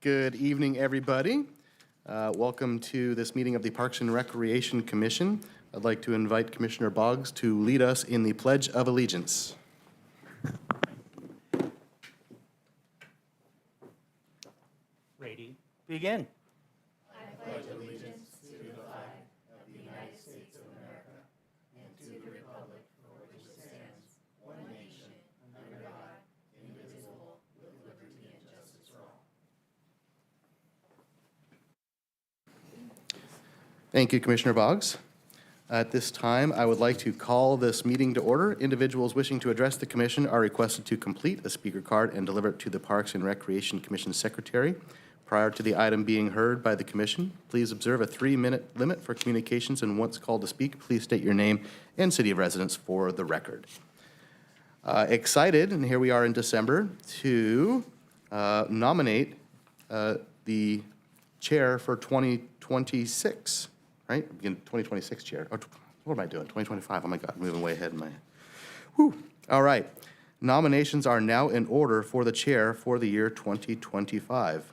Good evening, everybody. Welcome to this meeting of the Parks and Recreation Commission. I'd like to invite Commissioner Boggs to lead us in the Pledge of Allegiance. Ready, begin. Thank you, Commissioner Boggs. At this time, I would like to call this meeting to order. Individuals wishing to address the commission are requested to complete a speaker card and deliver it to the Parks and Recreation Commission Secretary. Prior to the item being heard by the commission, please observe a 3-minute limit for communications, and once called to speak, please state your name and city of residence for the record. Excited, and here we are in December, to nominate the chair for 2026. Right? Begin 2026 chair. Oh, what am I doing? 2025. Oh my God, moving way ahead in my. Whew. All right. Nominations are now in order for the chair for the year 2025.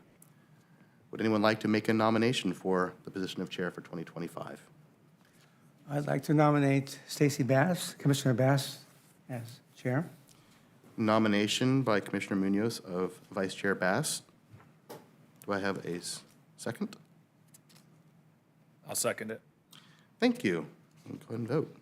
Would anyone like to make a nomination for the position of chair for 2025? I'd like to nominate Stacy Bass, Commissioner Bass, as chair. Nomination by Commissioner Munoz of Vice Chair Bass. Do I have a second? I'll second it. Thank you. Go ahead and vote.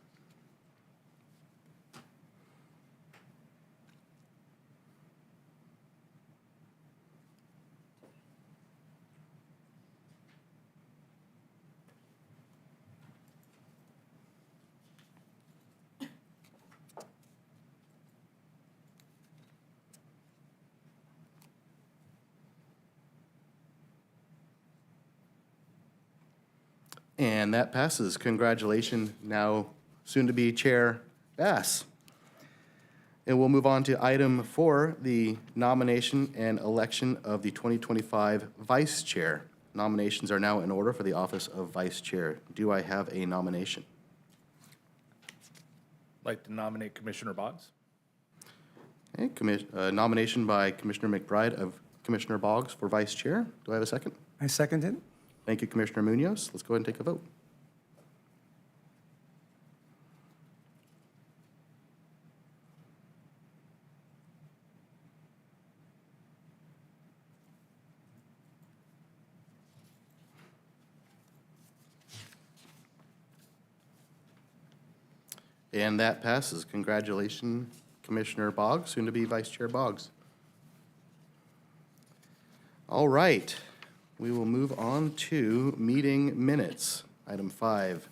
And that passes. Congratulations, now soon-to-be Chair Bass. And we'll move on to item 4, the nomination and election of the 2025 Vice Chair. Nominations are now in order for the office of Vice Chair. Do I have a nomination? I'd like to nominate Commissioner Boggs. Okay, nomination by Commissioner McBride of Commissioner Boggs for Vice Chair. Do I have a second? I second it. Thank you, Commissioner Munoz. Let's go ahead and take a vote. And that passes. Congratulations, Commissioner Boggs, soon to be Vice Chair Boggs. All right. We will move on to meeting minutes. Item 5.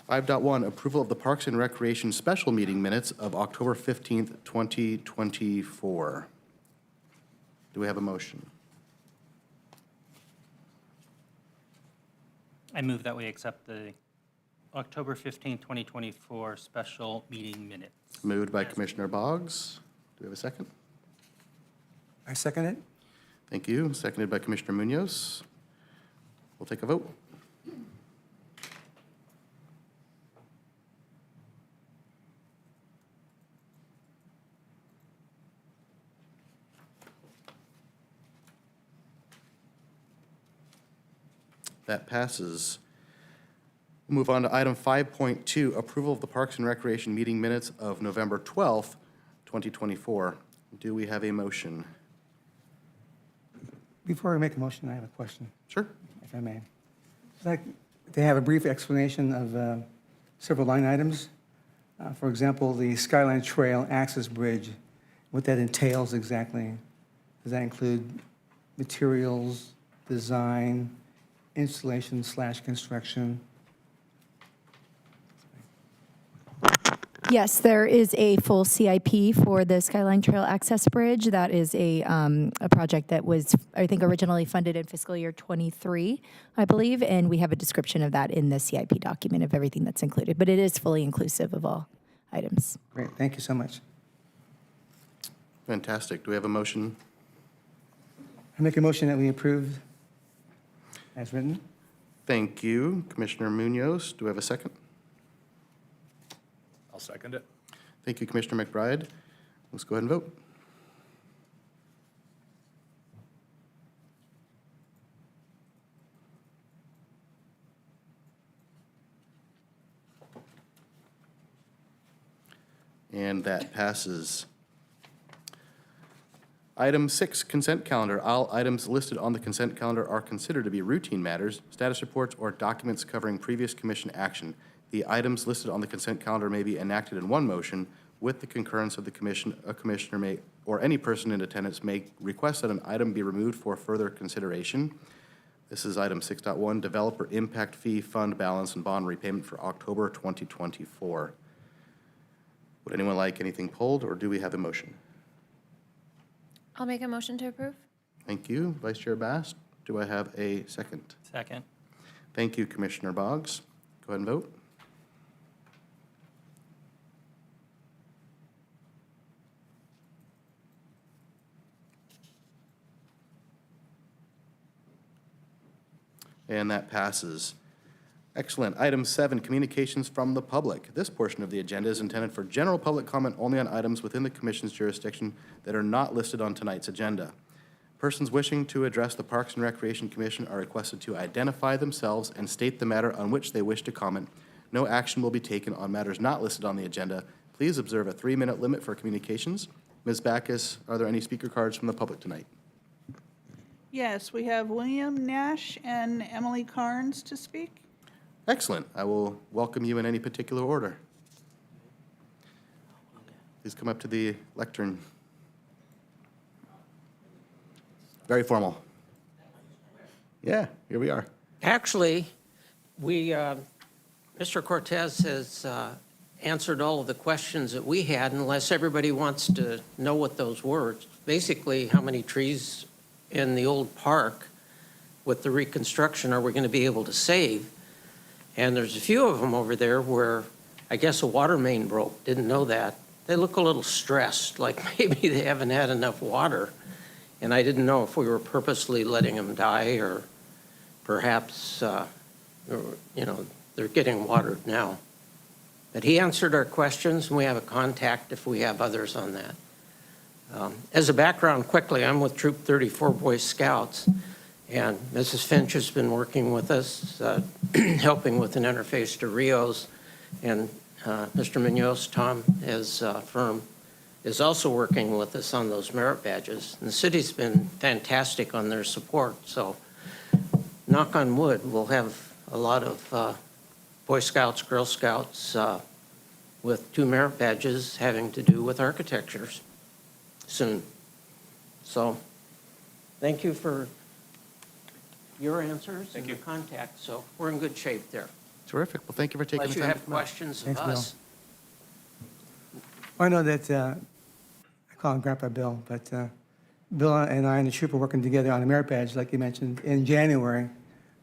5.1, approval of the Parks and Recreation special meeting minutes of October 15th, 2024. Do we have a motion? I move that we accept the October 15, 2024 special meeting minutes. Moved by Commissioner Boggs. Do we have a second? I second it. Thank you. Seconded by Commissioner Munoz. We'll take a vote. That passes. We'll move on to item 5.2, approval of the Parks and Recreation meeting minutes of November 12th, 2024. Do we have a motion? Before we make a motion, I have a question, Sure. if I may. I'd like to have a brief explanation of several line items. For example, the Skyline Trail Access Bridge, what that entails exactly. Does that include materials, design, installation/construction? Yes, there is a full CIP for the Skyline Trail Access Bridge. That is a project that was, I think, originally funded in fiscal year 23, I believe, and we have a description of that in the CIP document of everything that's included, but it is fully inclusive of all items. Great, thank you so much. Fantastic. Do we have a motion? I make a motion that we approve as written. Thank you, Commissioner Munoz. Do we have a second? I'll second it. Thank you, Commissioner McBride. Let's go ahead and vote. And that passes. Item 6, consent calendar. All items listed on the consent calendar are considered to be routine matters, status reports, or documents covering previous commission action. The items listed on the consent calendar may be enacted in one motion with the concurrence of the commission. A commissioner may, or any person in attendance may request that an item be removed for further consideration. This is item 6.1, developer impact fee fund balance and bond repayment for October 2024. Would anyone like anything pulled, or do we have a motion? I'll make a motion to approve. Thank you, Vice Chair Bast. Do I have a second? Second. Thank you, Commissioner Boggs. Go ahead and vote. And that passes. Excellent. Item 7, communications from the public. This portion of the agenda is intended for general public comment only on items within the commission's jurisdiction that are not listed on tonight's agenda. Persons wishing to address the Parks and Recreation Commission are requested to identify themselves and state the matter on which they wish to comment. No action will be taken on matters not listed on the agenda. Please observe a 3-minute limit for communications. Ms. Backus, are there any speaker cards from the public tonight? Yes, we have William Nash and Emily Carnes to speak. Excellent. I will welcome you in any particular order. Please come up to the lectern. Very formal. Yeah, here we are. Actually, Mr. Cortez has answered all of the questions that we had, unless everybody wants to know what those were. Basically, how many trees in the old park with the reconstruction are we going to be able to save? And there's a few of them over there where I guess a water main broke. Didn't know that. They look a little stressed, like maybe they haven't had enough water. And I didn't know if we were purposely letting them die, or perhaps, they're getting watered now. But he answered our questions, and we have a contact if we have others on that. As a background, quickly, I'm with Troop 34 Boy Scouts, and Mrs. Finch has been working with us, helping with an interface to Rios, and Mr. Munoz, Tom, his firm, is also working with us on those merit badges. And the city's been fantastic on their support, so knock on wood, we'll have a lot of Boy Scouts, Girl Scouts with 2 merit badges having to do with architectures soon. So thank you for your answers and your contact. So we're in good shape there. Terrific. Well, thank you for taking Unless the you time. have questions of Thanks, Bill. us. I know that, I call him Grandpa Bill, but Bill and I and the troop are working together on a merit badge, like you mentioned, in January.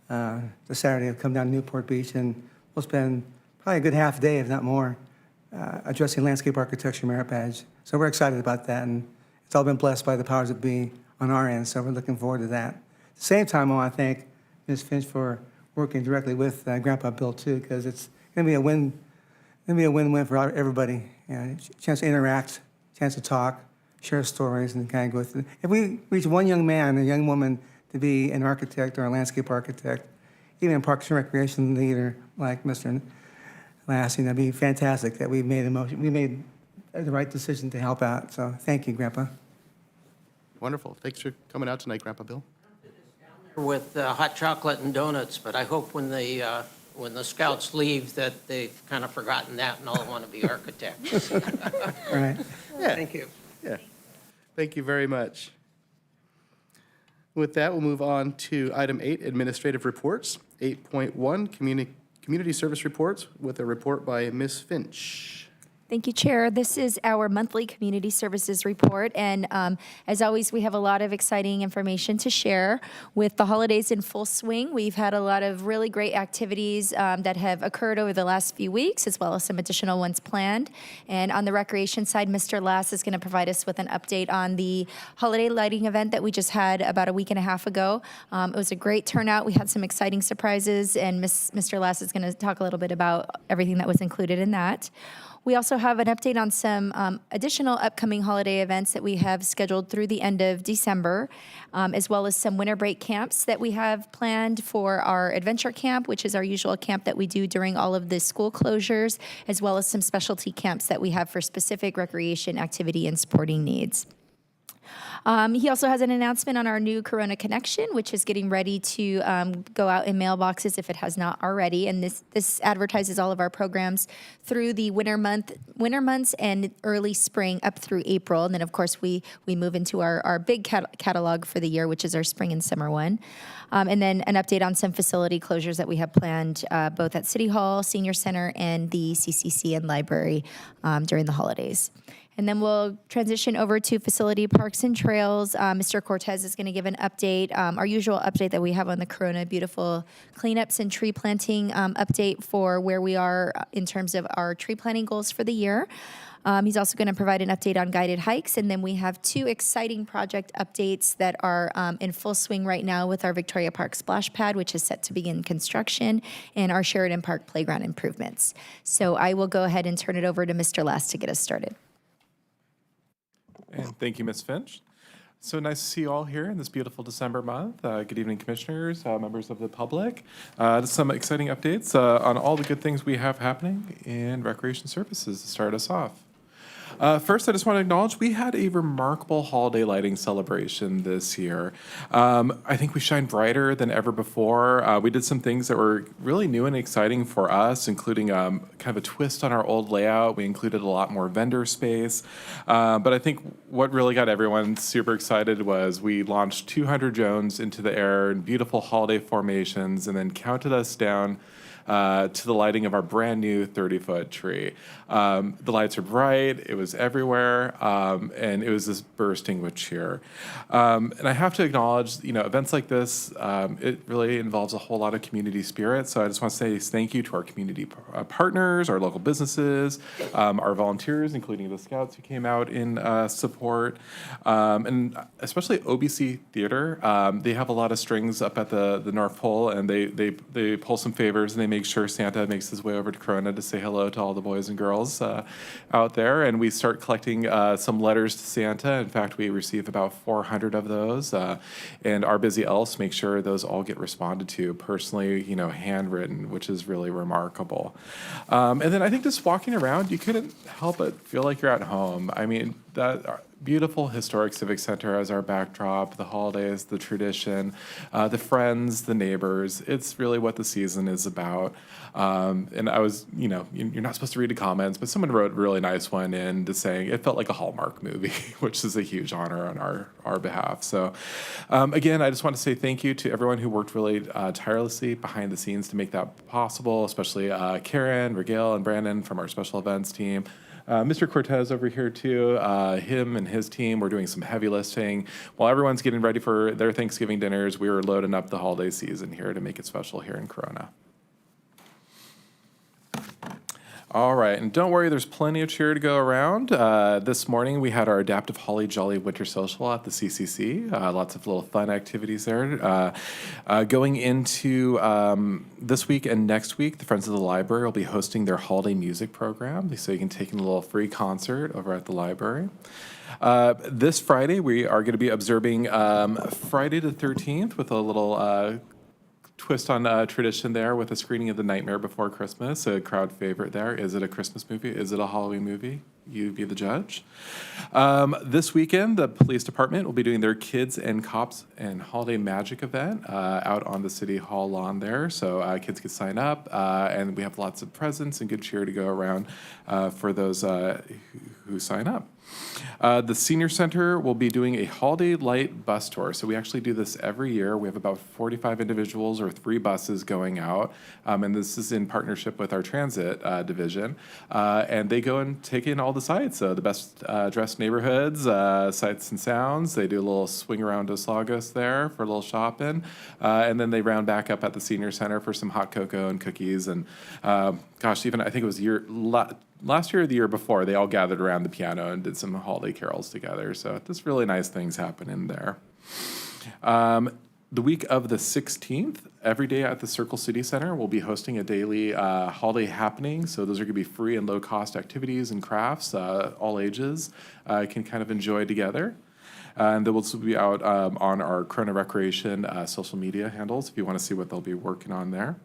The Saturday, I'll come down to Newport Beach, and we'll spend probably a good half day, if not more, addressing landscape architecture merit badge. So we're excited about that, and it's all been blessed by the powers that be on our end, so we're looking forward to that. At the same time, I want to thank Ms. Finch for working directly with Grandpa Bill, too, because it's going to be a win-win for everybody. Chance to interact, chance to talk, share stories, and kind of go through. If we reach one young man or young woman to be an architect or a landscape architect, even a Parks and Recreation leader like Mr. Lassie, that'd be fantastic that we made the right decision to help out. So thank you, Grandpa. Wonderful. Thanks for coming out tonight, Grandpa Bill. With hot chocolate and donuts, but I hope when the scouts leave that they've kind of forgotten that and all want to be architects. All right. Yeah. Thank you. Yeah. Thank you very much. With that, we'll move on to item 8, administrative reports. 8.1, community service reports, with a report by Ms. Finch. Thank you, Chair. This is our monthly community services report, and as always, we have a lot of exciting information to share. With the holidays in full swing, we've had a lot of really great activities that have occurred over the last few weeks, as well as some additional ones planned. And on the recreation side, Mr. Lass is going to provide us with an update on the holiday lighting event that we just had about a week and a half ago. It was a great turnout. We had some exciting surprises, and Mr. Lass is going to talk a little bit about everything that was included in that. We also also have an update on some additional upcoming holiday events that we have scheduled through the end of December, as well as some winter break camps that we have planned for our adventure camp, which is our usual camp that we do during all of the school closures, as well as some specialty camps that we have for specific recreation, activity, and sporting needs. He also has an announcement on our new Corona Connection, which is getting ready to go out in mailboxes if it has not already. And this advertises all of our programs through the winter months and early spring up through April. And then, of course, we move into our big catalog for the year, which is our spring and summer one. And then an update on some facility closures that we have planned both at City Hall, Senior Center, and the CCC and library during the holidays. And then we'll transition over to facility parks and trails. Mr. Cortez is going to give an update, our usual update that we have on the Corona Beautiful cleanups and tree planting update for where we are in terms of our tree planting goals for the year. He's also going to provide an update on guided hikes. And then we have 2 exciting project updates that are in full swing right now with our Victoria Park splash pad, which is set to begin construction, and our Sheridan Park playground improvements. So I will go ahead and turn it over to Mr. Last to get us started. And thank you, Ms. Finch. So nice to see you all here in this beautiful December month. Good evening, commissioners, members of the public. Just some exciting updates on all the good things we have happening in recreation services to start us off. First, I just want to acknowledge we had a remarkable holiday lighting celebration this year. I think we shined brighter than ever before. We did some things that were really new and exciting for us, including kind of a twist on our old layout. We included a lot more vendor space. But I think what really got everyone super excited was we launched 200 drones into the air in beautiful holiday formations and then counted us down to the lighting of our brand new 30-foot tree. The lights are bright, it was everywhere, and it was just bursting with cheer. And I have to acknowledge, events like this, it really involves a whole lot of community spirit. So I just want to say thank you to our community partners, our local businesses, our volunteers, including the Scouts who came out in support, and especially OBC Theater. They have a lot of strings up at the North Pole, and they pull some favors, and they make sure Santa makes his way over to Corona to say hello to all the boys and girls out there. And we start collecting some letters to Santa. In fact, we receive about 400 of those. And our busy elves make sure those all get responded to personally, handwritten, which is really remarkable. And then I think just walking around, you couldn't help but feel like you're at home. I mean, that beautiful historic civic center as our backdrop, the holidays, the tradition, the friends, the neighbors. It's really what the season is about. And I was, you're not supposed to read the comments, but someone wrote a really nice one in to saying it felt like a Hallmark movie, which is a huge honor on our behalf. So again, I just want to say thank you to everyone who worked really tirelessly behind the scenes to make that possible, especially Karen, Regale, and Brandon from our special events team. Mr. Cortez over here too, him and his team were doing some heavy lifting. While everyone's getting ready for their Thanksgiving dinners, we were loading up the holiday season here to make it special here in Corona. All right, and don't worry, there's plenty of cheer to go around. This morning we had our Adaptive Holly Jolly Winter Social at the CCC. Lots of little fun activities there. Going into this week and next week, the Friends of the Library will be hosting their holiday music program, so you can take in a little free concert over at the library. This Friday, we are going to be observing Friday the 13th with a little twist on tradition there with a screening of The Nightmare Before Christmas, a crowd favorite there. Is it a Christmas movie? Is it a Halloween movie? You be the judge. This weekend, the police department will be doing their Kids and Cops and Holiday Magic event out on the City Hall lawn there. So kids can sign up, and we have lots of presents and good cheer to go around for those who sign up. The Senior Center will be doing a holiday light bus tour. So we actually do this every year. We have about 45 individuals or 3 buses going out. And this is in partnership with our transit division. And they go and take in all the sites. So the best dressed neighborhoods, sights and sounds. They do a little swing around Dos Lagos there for a little shopping. And then they round back up at the Senior Center for some hot cocoa and cookies. And even I think it was last year or the year before, they all gathered around the piano and did some holiday carols together. So there's really nice things happening there. The week of the 16th, every day at the Circle City Center, we'll be hosting a daily holiday happening. So those are going to be free and low-cost activities and crafts, all ages can kind of enjoy together. And they will also be out on our Corona Recreation social media handles if you want to see what they'll be working on there.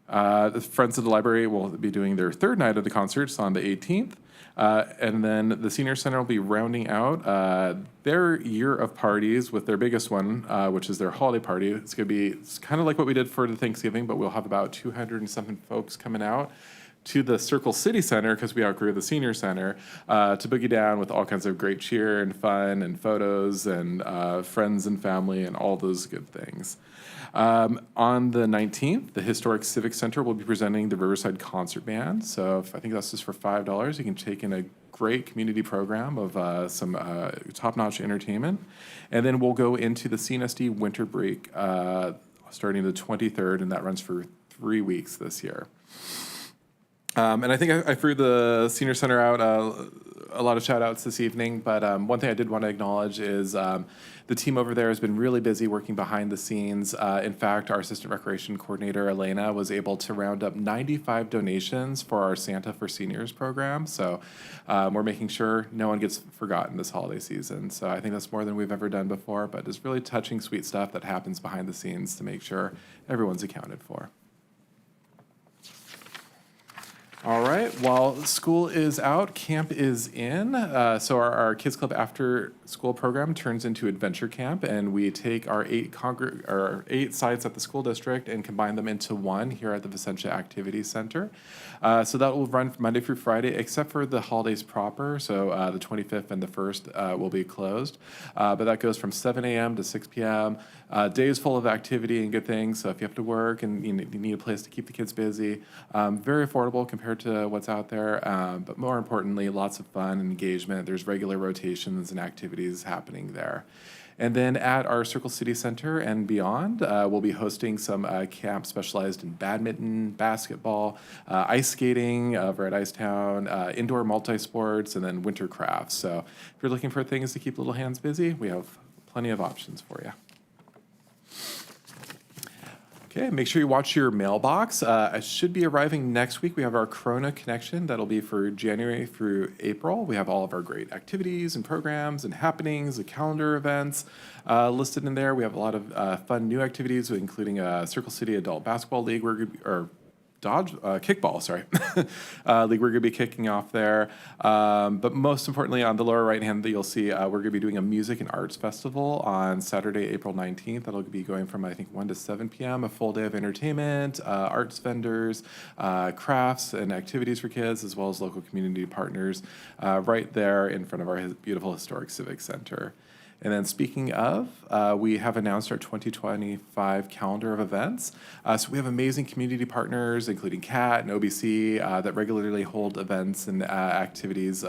The Friends of the Library will be doing their third night of the concerts on the 18th. And then the Senior Center will be rounding out their year of parties with their biggest one, which is their holiday party. It's going to be kind of like what we did for the Thanksgiving, but we'll have about 200 and something folks coming out to the Circle City Center, because we outgrew the Senior Center, to boogie down with all kinds of great cheer and fun and photos and friends and family and all those good things. On the 19th, the Historic Civic Center will be presenting the Riverside Concert Band. So I think that's just for $5. You can take in a great community program of some top-notch entertainment. And then we'll go into the CNSD winter break starting the 23rd, and that runs for 3 weeks this year. And I think I threw the Senior Center out a lot of shout outs this evening, but one thing I did want to acknowledge is the team over there has been really busy working behind the scenes. In fact, our Assistant Recreation Coordinator, Elena, was able to round up 95 donations for our Santa for Seniors program. So we're making sure no one gets forgotten this holiday season. So I think that's more than we've ever done before, but it's really touching, sweet stuff that happens behind the scenes to make sure everyone's accounted for. All right, while school is out, camp is in. So our Kids Club after school program turns into Adventure Camp, and we take our 8 sites at the school district and combine them into one here at the Vicentia Activity Center. So that will run Monday through Friday, except for the holidays proper. So the 25th and the 1st will be closed. But that goes from 7 a.m. to 6 p.m. Days full of activity and good things. So if you have to work and you need a place to keep the kids busy, very affordable compared to what's out there. But more importantly, lots of fun and engagement. There's regular rotations and activities happening there. And then at our Circle City Center and beyond, we'll be hosting some camps specialized in badminton, basketball, ice skating over at Icetown, indoor multi-sports, and then winter crafts. So if you're looking for things to keep little hands busy, we have plenty of options for you. Okay, make sure you watch your mailbox. It should be arriving next week. We have our Corona Connection. That'll be for January through April. We have all of our great activities and programs and happenings, the calendar events listed in there. We have a lot of fun new activities, including Circle City Adult Basketball League, kickball, sorry. League we're going to be kicking off there. But most importantly, on the lower right hand, you'll see we're going to be doing a music and arts festival on Saturday, April 19th. That'll be going from, I think, 1 to 7 p.m., a full day of entertainment, arts vendors, crafts and activities for kids, as well as local community partners right there in front of our beautiful historic civic center. And then speaking of, we have announced our 2025 calendar of events. So we have amazing community partners, including CAT and OBC, that regularly hold events and activities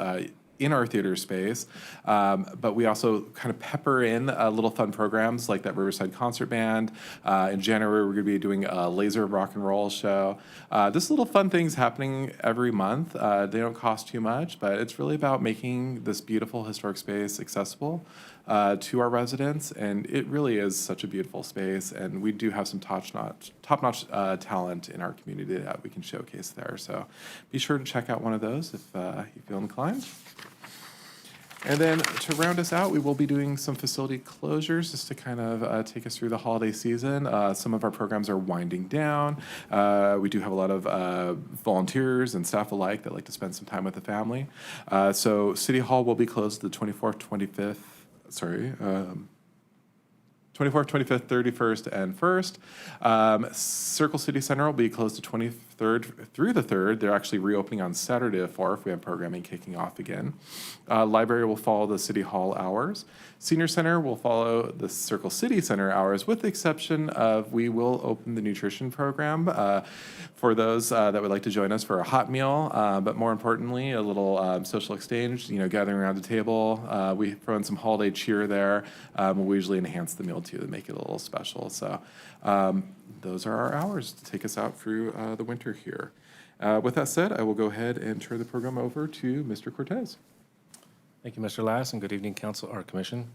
in our theater space. But we also kind of pepper in little fun programs like that Riverside Concert Band. In January, we're going to be doing a laser rock and roll show. Just little fun things happening every month. They don't cost too much, but it's really about making this beautiful historic space accessible to our residents, and it really is such a beautiful space, and we do have some top-notch talent in our community that we can showcase there. So be sure to check out one of those if you feel inclined. And then to round us out, we will be doing some facility closures just to kind of take us through the holiday season. Some of our programs are winding down. We do have a lot of volunteers and staff alike that like to spend some time with the family. So City Hall will be closed the 24th, 25th, 24th, 25th, 31st, and 1st. Circle City Center will be closed the 23rd through the 3rd. They're actually reopening on Saturday the 4th. We have programming kicking off again. Library will follow the City Hall hours. Senior Center will follow the Circle City Center hours, with the exception of we will open the nutrition program for those that would like to join us for a hot meal, but more importantly, a little social exchange, gathering around the table. We throw in some holiday cheer there. We'll usually enhance the meal too to make it a little special. So those are our hours to take us out through the winter here. With that said, I will go ahead and turn the program over to Mr. Cortez. Thank you, Mr. Lass, and good evening, Council or Commission.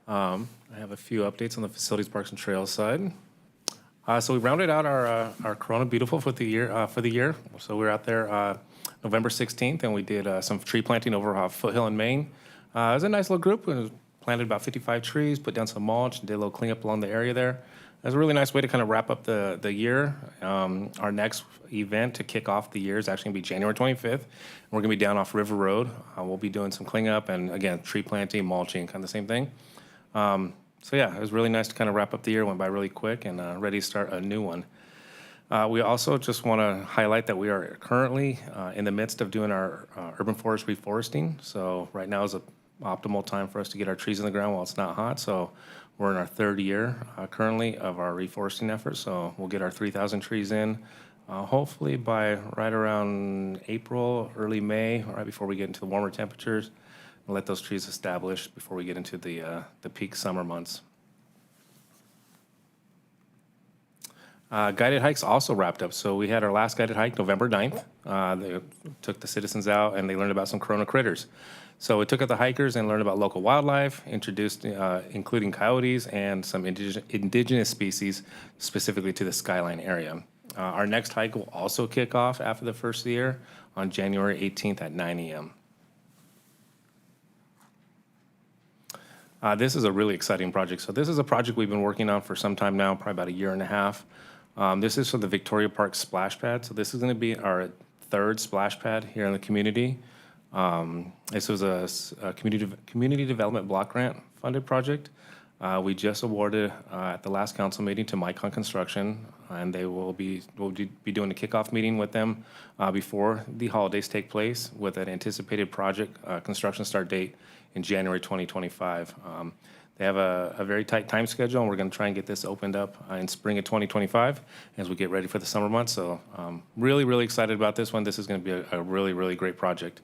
I have a few updates on the facilities, parks, and trails side. So we rounded out our Corona Beautiful for the year. So we were out there November 16th, and we did some tree planting over Foothill in Maine. It was a nice little group. We planted about 55 trees, put down some mulch, and did a little cleanup along the area there. It was a really nice way to kind of wrap up the year. Our next event to kick off the year is actually going to be January 25th. We're going to be down off River Road. We'll be doing some cleanup and, again, tree planting, mulching, kind of the same thing. So yeah, it was really nice to kind of wrap up the year. Went by really quick, and ready to start a new one. We also just want to highlight that we are currently in the midst of doing our urban forest reforesting. So right now is an optimal time for us to get our trees in the ground while it's not hot. So we're in our third year currently of our reforesting efforts. So we'll get our 3,000 trees in hopefully by right around April, early May, right before we get into the warmer temperatures. And let those trees establish before we get into the peak summer months. Guided hikes also wrapped up. So we had our last guided hike November 9th. They took the citizens out and they learned about some Corona critters. So we took out the hikers and learned about local wildlife, introduced including coyotes and some indigenous species specifically to the Skyline area. Our next hike will also kick off after the first of the year on January 18th at 9 a.m. This is a really exciting project. So this is a project we've been working on for some time now, probably about a year and a half. This is for the Victoria Park splash pad. So this is going to be our third splash pad here in the community. This was a community development block grant funded project. We just awarded at the last council meeting to Micon Construction, and we'll be doing a kickoff meeting with them before the holidays take place with an anticipated project construction start date in January 2025. They have a very tight time schedule, and we're going to try and get this opened up in spring of 2025 as we get ready for the summer months. So really, really excited about this one. This is going to be a really, really great project.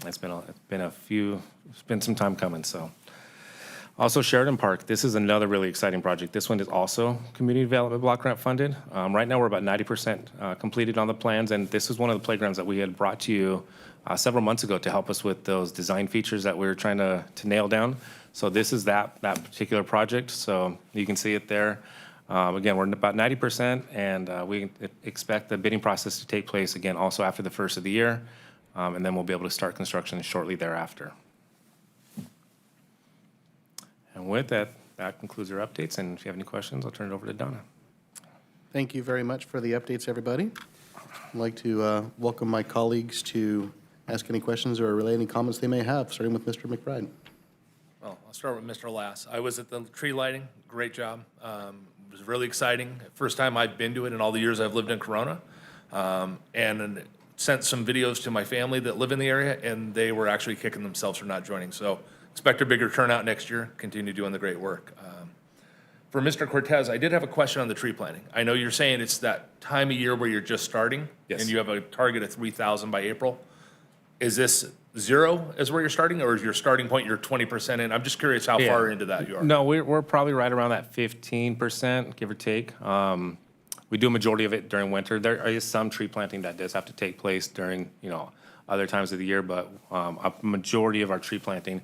It's been some time coming. So also Sheridan Park. This is another really exciting project. This one is also community development block grant funded. Right now we're about 90% completed on the plans, and this is one of the playgrounds that we had brought to you several months ago to help us with those design features that we were trying to nail down. So this is that particular project. So you can see it there. Again, we're about 90%, and we expect the bidding process to take place again also after the first of the year, and then we'll be able to start construction shortly thereafter. And with that, that concludes our updates. And if you have any questions, I'll turn it over to Donna. Thank you very much for the updates, everybody. I'd like to welcome my colleagues to ask any questions or relay any comments they may have, starting with Mr. McBride. Well, I'll start with Mr. Lass. I was at the tree lighting. Great job. It was really exciting. First time I've been to it in all the years I've lived in Corona. And sent some videos to my family that live in the area, and they were actually kicking themselves for not joining. So expect a bigger turnout next year. Continue doing the great work. For Mr. Cortez, I did have a question on the tree planting. I know you're saying it's that time of year where you're just starting. Yes. And you have a target of 3,000 by April. Is this zero is where you're starting, or is your starting point you're 20% in? I'm just curious how far into that you are. No, we're probably right around that 15%, give or take. We do a majority of it during winter. There is some tree planting that does have to take place during, other times of the year, but a majority of our tree planting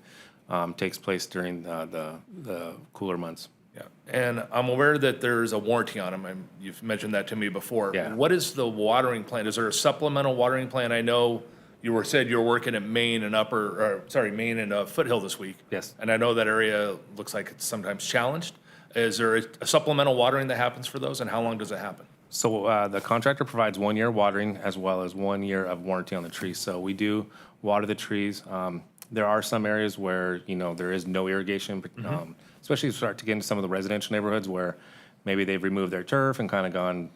takes place during the cooler months. Yeah, and I'm aware that there's a warranty on them. You've mentioned that to me before. Yeah. What is the watering plan? Is there a supplemental watering plan? I know you said you were working at Maine and Maine and Foothill this week. Yes. And I know that area looks like it's sometimes challenged. Is there a supplemental watering that happens for those, and how long does it happen? So the contractor provides 1 year watering as well as 1 year of warranty on the trees. So we do water the trees. There are some areas where, there is no irrigation, especially if you start to get into some of the residential neighborhoods where maybe they've removed their turf and kind of gone,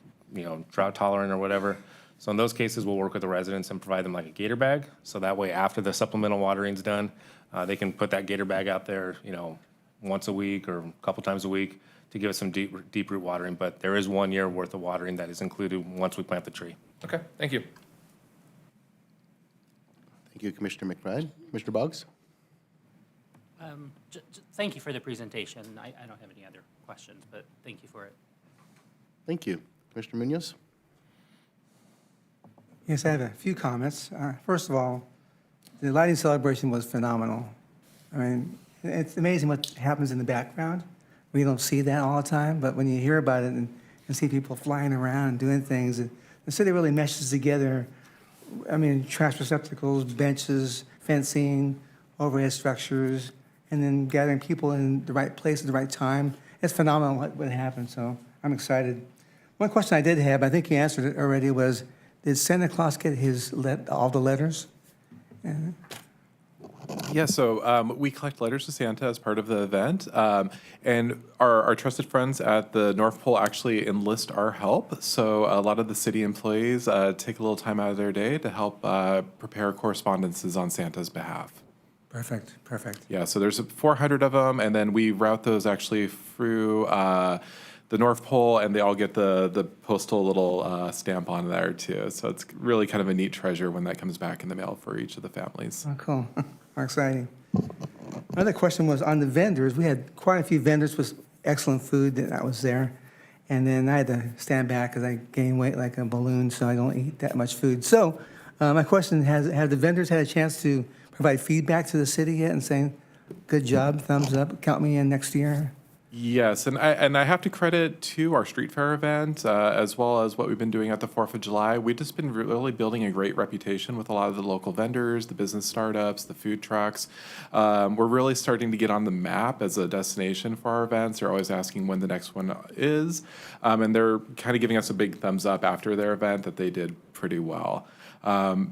drought tolerant or whatever. So in those cases, we'll work with the residents and provide them like a gator bag. So that way, after the supplemental watering's done, they can put that gator bag out there, once a week or a couple times a week to give us some deep root watering. But there is 1 year worth of watering that is included once we plant the tree. Okay, thank you. Thank you, Commissioner McBride. Commissioner Boggs? Thank you for the presentation. I don't have any other questions, but thank you for it. Thank you. Commissioner Munoz? Yes, I have a few comments. First of all, the lighting celebration was phenomenal. I mean, It's amazing what happens in the background. We don't see that all the time, but when you hear about it and see people flying around and doing things, the city really meshes together. I mean, trash receptacles, benches, fencing, overhead structures, and then gathering people in the right place at the right time. It's phenomenal what happened, so I'm excited. One question I did have, I think you answered it already, was did Santa Claus get all the letters? Yeah, so we collect letters to Santa as part of the event, and our trusted friends at the North Pole actually enlist our help. So a lot of the city employees take a little time out of their day to help prepare correspondences on Santa's behalf. Perfect, perfect. Yeah, so there's 400 of them, and then we route those actually through the North Pole, and they all get the postal little stamp on there too. So it's really kind of a neat treasure when that comes back in the mail for each of the families. Oh, cool. How exciting. Another question was on the vendors. We had quite a few vendors with excellent food that was there. And then I had to stand back because I gained weight like a balloon, so I don't eat that much food. So my question, have the vendors had a chance to provide feedback to the city yet and saying, good job, thumbs up, count me in next year? Yes, and I have to credit to our street fair event as well as what we've been doing at the 4th of July. We've just been really building a great reputation with a lot of the local vendors, the business startups, the food trucks. We're really starting to get on the map as a destination for our events. They're always asking when the next one is, and they're kind of giving us a big thumbs up after their event that they did pretty well.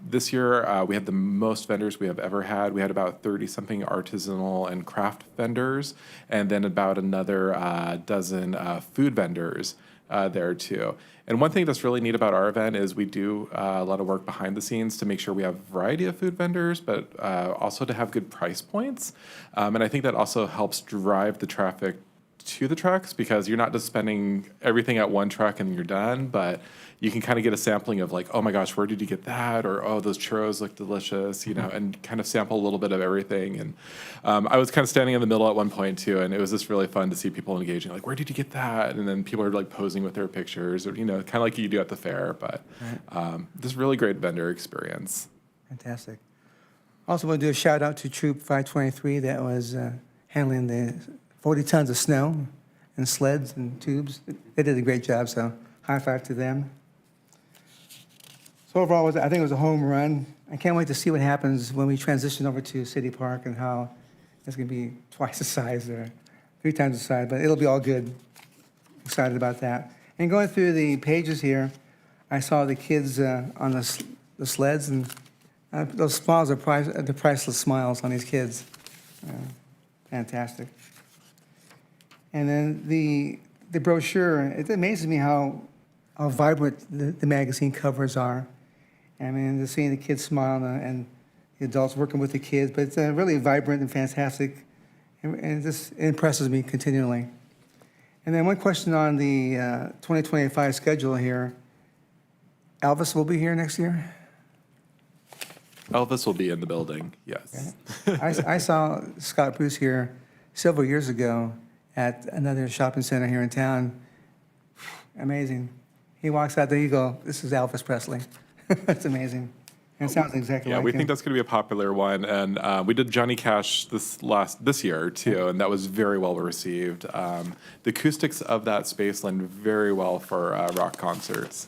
This year, we had the most vendors we have ever had. We had about 30-something artisanal and craft vendors, and then about another dozen food vendors there too. And one thing that's really neat about our event is we do a lot of work behind the scenes to make sure we have a variety of food vendors, but also to have good price points. And I think that also helps drive the traffic to the trucks, because you're not just spending everything at one truck and you're done, but you can kind of get a sampling of like, oh my gosh, where did you get that? Or, oh, those churros look delicious, you know, and kind of sample a little bit of everything. And I was kind of standing in the middle at one point too, and it was just really fun to see people engaging, like, where did you get that? And then people are like posing with their pictures, or, you know, kind of like you do at the fair, but just really great vendor experience. Fantastic. Also want to do a shout out to Troop 523 that was handling the 40 tons of snow and sleds and tubes. They did a great job, so high five to them. So overall, I think it was a home run. I can't wait to see what happens when we transition over to City Park and how it's going to be twice the size or 3 times the size, but it'll be all good. Excited about that. And going through the pages here, I saw the kids on the sleds, and those smiles are the priceless smiles on these kids. Fantastic. And then the brochure, it amazes me how vibrant the magazine covers are. I mean, just seeing the kids smile and the adults working with the kids, but it's really vibrant and fantastic, and it just impresses me continually. And then one question on the 2025 schedule here. Elvis will be here next year? Elvis will be in the building, yes. I saw Scott Bruce here several years ago at another shopping center here in town. Amazing. He walks out there, you go, this is Elvis Presley. That's amazing. And it sounds exactly Yeah, like we him. think that's going to be a popular one, and we did Johnny Cash this year too, and that was very well received. The acoustics of that space lend very well for rock concerts.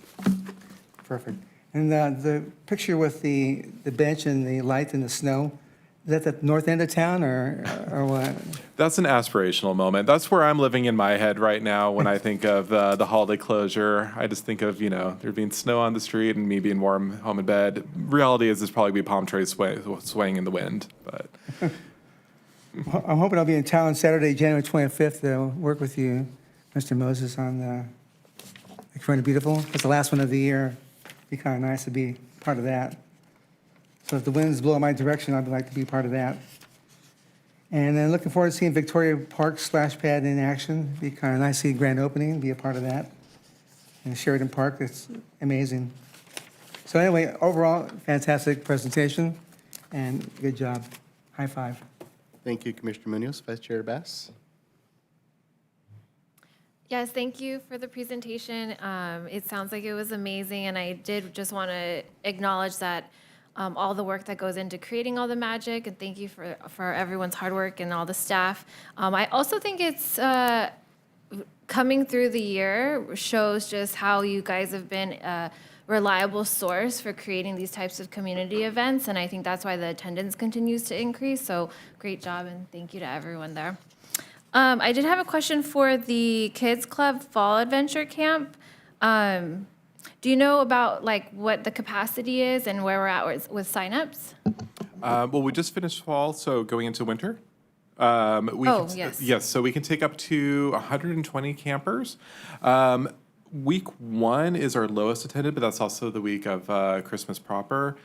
Perfect. And the picture with the bench and the light and the snow, is that the north end of town or what? That's an aspirational moment. That's where I'm living in my head right now when I think of the holiday closure. I just think of, you know, there being snow on the street and me being warm home in bed. Reality is there's probably be palm trees swaying in the wind. But I'm hoping I'll be in town Saturday, January 25th to work with you, Mr. Moses, on the Corona Beautiful. It's the last one of the year. It'd be kind of nice to be part of that. So if the winds blow in my direction, I'd like to be part of that. And then looking forward to seeing Victoria Park splash pad in action. Be kind of nice to see the grand opening, be a part of that. And Sheridan Park, it's amazing. So anyway, overall, fantastic presentation and good job. High five. Thank you, Commissioner Munoz. Vice Chair Bass? Yes, thank you for the presentation. It sounds like it was amazing, and I did just want to acknowledge that all the work that goes into creating all the magic, and thank you for everyone's hard work and all the staff. I also think it's coming through the year shows just how you guys have been a reliable source for creating these types of community events, and I think that's why the attendance continues to increase. So great job, and thank you to everyone there. I did have a question for the Kids Club Fall Adventure Camp. Do you know about like what the capacity is and where we're at with signups? Well, we just finished fall, so going into winter. Yes. Yes, so we can take up to 120 campers. Week 1 is our lowest attended, but that's also the week of Christmas proper.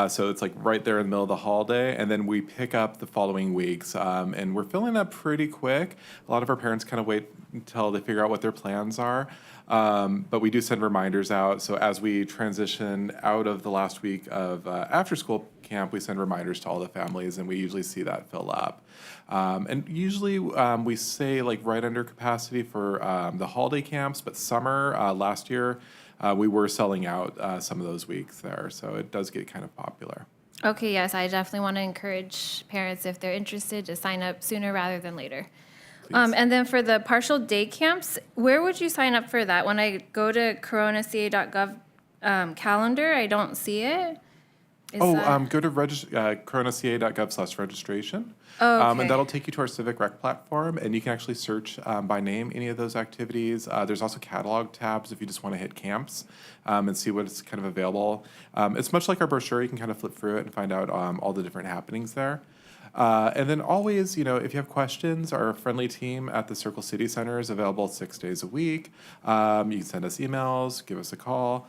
So it's like right there in the middle of the holiday, and then we pick up the following weeks. And we're filling up pretty quick. A lot of our parents kind of wait until they figure out what their plans are. But we do send reminders out. So as we transition out of the last week of after-school camp, we send reminders to all the families, and we usually see that fill up. And usually we say like right under capacity for the holiday camps, but summer, last year, we were selling out some of those weeks there. So it does get kind of popular. Okay, yes, I definitely want to encourage parents, if they're interested, to sign up sooner rather than later. And then for the partial day camps, where would you sign up for that? When I go to coronaca.gov calendar, I don't see it. Go to coronaca.gov/registration. Okay. And that'll take you to our Civic Rec platform, and you can actually search by name any of those activities. There's also catalog tabs if you just want to hit camps and see what's kind of available. It's much like our brochure. You can kind of flip through it and find out all the different happenings there. And then always, if you have questions, our friendly team at the Circle City Center is available 6 days a week. You can send us emails, give us a call,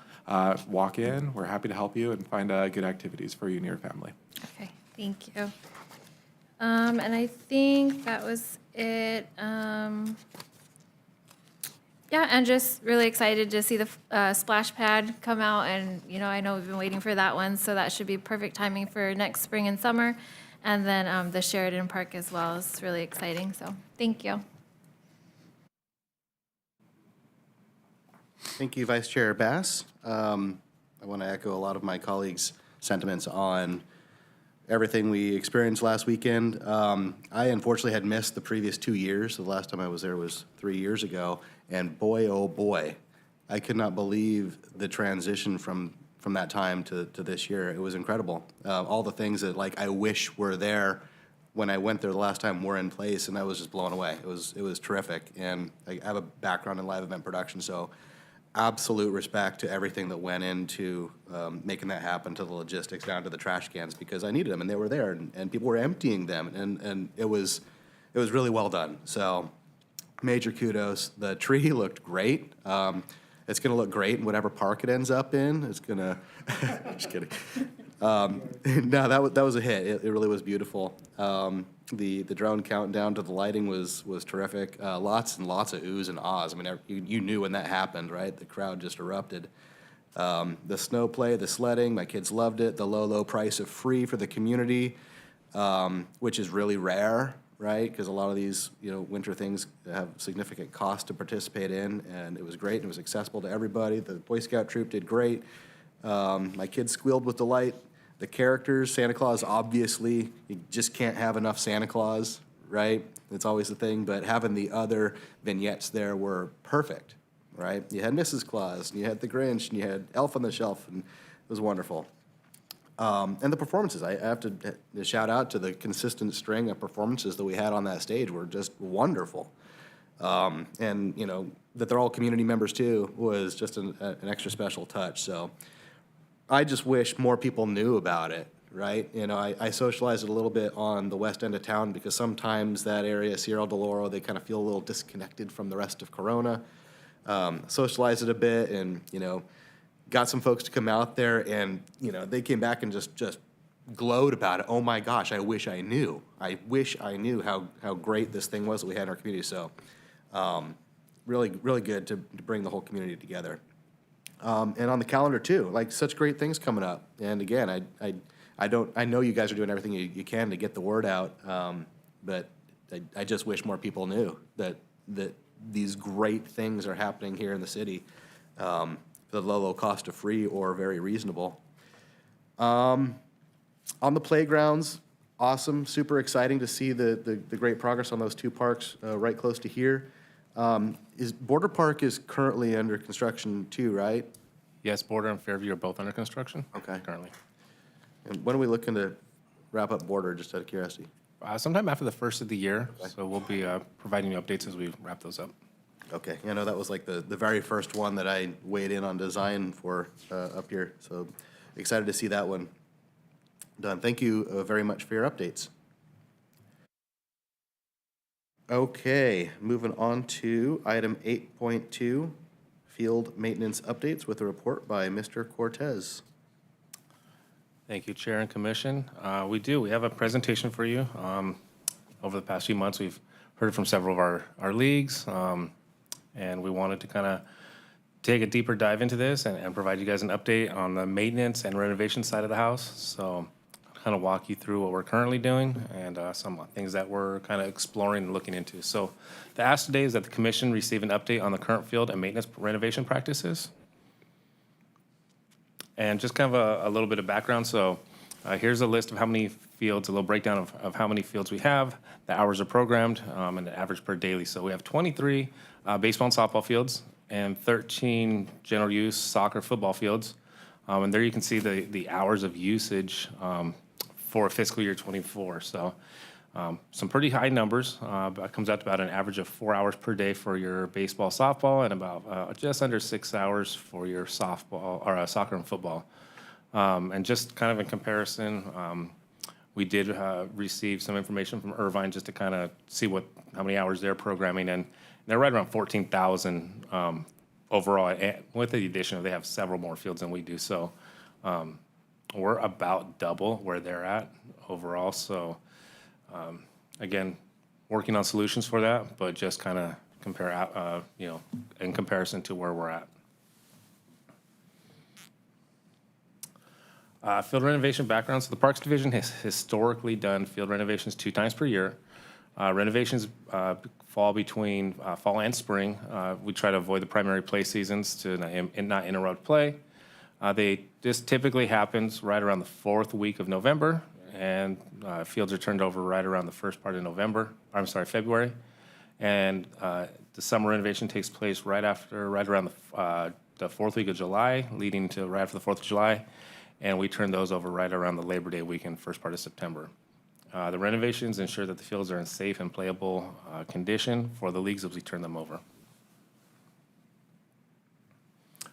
walk in. We're happy to help you and find good activities for you and your family. Okay, thank you. And I think that was it. Yeah, and just really excited to see the splash pad come out, and I know we've been waiting for that one, so that should be perfect timing for next spring and summer. And then the Sheridan Park as well is really exciting, so thank you. Thank you, Vice Chair Bass. I want to echo a lot of my colleagues' sentiments on everything we experienced last weekend. I unfortunately had missed the previous 2 years. The last time I was there was 3 years ago, and boy, oh boy, I could not believe the transition from that time to this year. It was incredible. All the things that I wish were there when I went there the last time were in place, and I was just blown away. It was terrific, and I have a background in live event production, so absolute respect to everything that went into making that happen, to the logistics down to the trash cans, because I needed them and they were there, and people were emptying them, and it was really well done. So major kudos. The tree looked great. It's going to look great in whatever park it ends up in. It's going to, just kidding. No, that was a hit. It really was beautiful. The drone countdown to the lighting was terrific. Lots and lots of oohs and ahs. I mean, you knew when that happened, right? The crowd just erupted. The snow play, the sledding, my kids loved it. The low price of free for the community, which is really rare, right? Because a lot of these, winter things have significant cost to participate in, and it was great, and it was accessible to everybody. The Boy Scout troop did great. My kids squealed with delight. The characters, Santa Claus, obviously, you just can't have enough Santa Claus, right? It's always the thing, but having the other vignettes there were perfect, right? You had Mrs. Claus, and you had the Grinch, and you had Elf on the Shelf, and it was wonderful. And the performances, I have to shout out to the consistent string of performances that we had on that stage were just wonderful. And, that they're all community members too was just an extra special touch. So I just wish more people knew about it, right? I socialized it a little bit on the west end of town because sometimes that area, Sierra del Oro, they kind of feel a little disconnected from the rest of Corona. Socialized it a bit and, got some folks to come out there, and they came back and just glowed about it. Oh my gosh, I wish I knew. I wish I knew how great this thing was that we had in our community. So really, really good to bring the whole community together. And on the calendar too, such great things coming up. And again, I know you guys are doing everything you can to get the word out, but I just wish more people knew that these great things are happening here in the city. The low cost of free or very reasonable. On the playgrounds, awesome, super exciting to see the great progress on those two parks right close to here. Border Park is currently under construction too, right? Yes, Border and Fairview are both under construction. Okay. Currently. And when are we looking to wrap up Border, just out of curiosity? Sometime after the first of the year, so we'll be providing you updates as we wrap those up. Okay, I know that was like the very first one that I weighed in on design for up here, so excited to see that one done. Thank you very much for your updates. Okay, moving on to item 8.2, field maintenance updates with a report by Mr. Cortez. Thank you, Chair and Commission. We have a presentation for you. Over the past few months, we've heard from several of our leagues, and we wanted to kind of take a deeper dive into this and provide you guys an update on the maintenance and renovation side of the house. So I'll kind of walk you through what we're currently doing and some things that we're kind of exploring and looking into. So the ask today is that the Commission receive an update on the current field and maintenance renovation practices. And just kind of a little bit of background. So here's a list of how many fields, a little breakdown of how many fields we have, the hours are programmed, and the average per daily. So we have 23 baseball and softball fields and 13 general use soccer, football fields. And there you can see the hours of usage for fiscal year 24. So some pretty high numbers. It comes out to about an average of 4 hours per day for your baseball, softball, and about just under 6 hours for your softball or soccer and football. And just kind of in comparison, we did receive some information from Irvine just to kind of see how many hours they're programming, and they're right around 14,000 overall. And with the addition of they have several more fields than we do, so we're about double where they're at overall. So again, working on solutions for that, but just kind of compare out, in comparison to where we're at. Field renovation background. So the Parks Division has historically done field renovations 2 times per year. Renovations fall between fall and spring. We try to avoid the primary play seasons to not interrupt play. This typically happens right around the 4th week of November, and fields are turned over right around the first part of February. And the summer renovation takes place right around the 4th week of July, leading to right after the 4th of July. And we turn those over right around the Labor Day weekend, first part of September. The renovations ensure that the fields are in safe and playable condition for the leagues as we turn them over.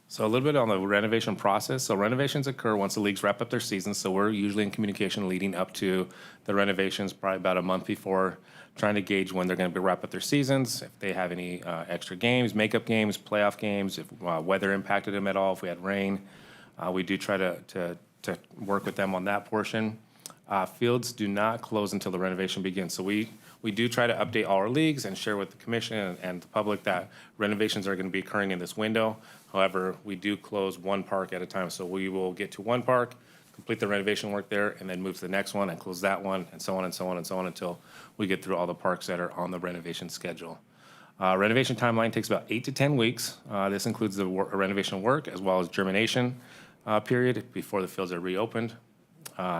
So a little bit on the renovation process. So renovations occur once the leagues wrap up their season. So we're usually in communication leading up to the renovations, probably about a month before, trying to gauge when they're going to wrap up their seasons, if they have any extra games, makeup games, playoff games, if weather impacted them at all, if we had rain. We do try to work with them on that portion. Fields do not close until the renovation begins. So we do try to update all our leagues and share with the commission and the public that renovations are going to be occurring in this window. However, we do close one park at a time. So we will get to one park, complete the renovation work there, and then move to the next one and close that one, and so on and so on and so on until we get through all the parks that are on the renovation schedule. Renovation timeline takes about 8 to 10 weeks. This includes the renovation work as well as germination period before the fields are reopened.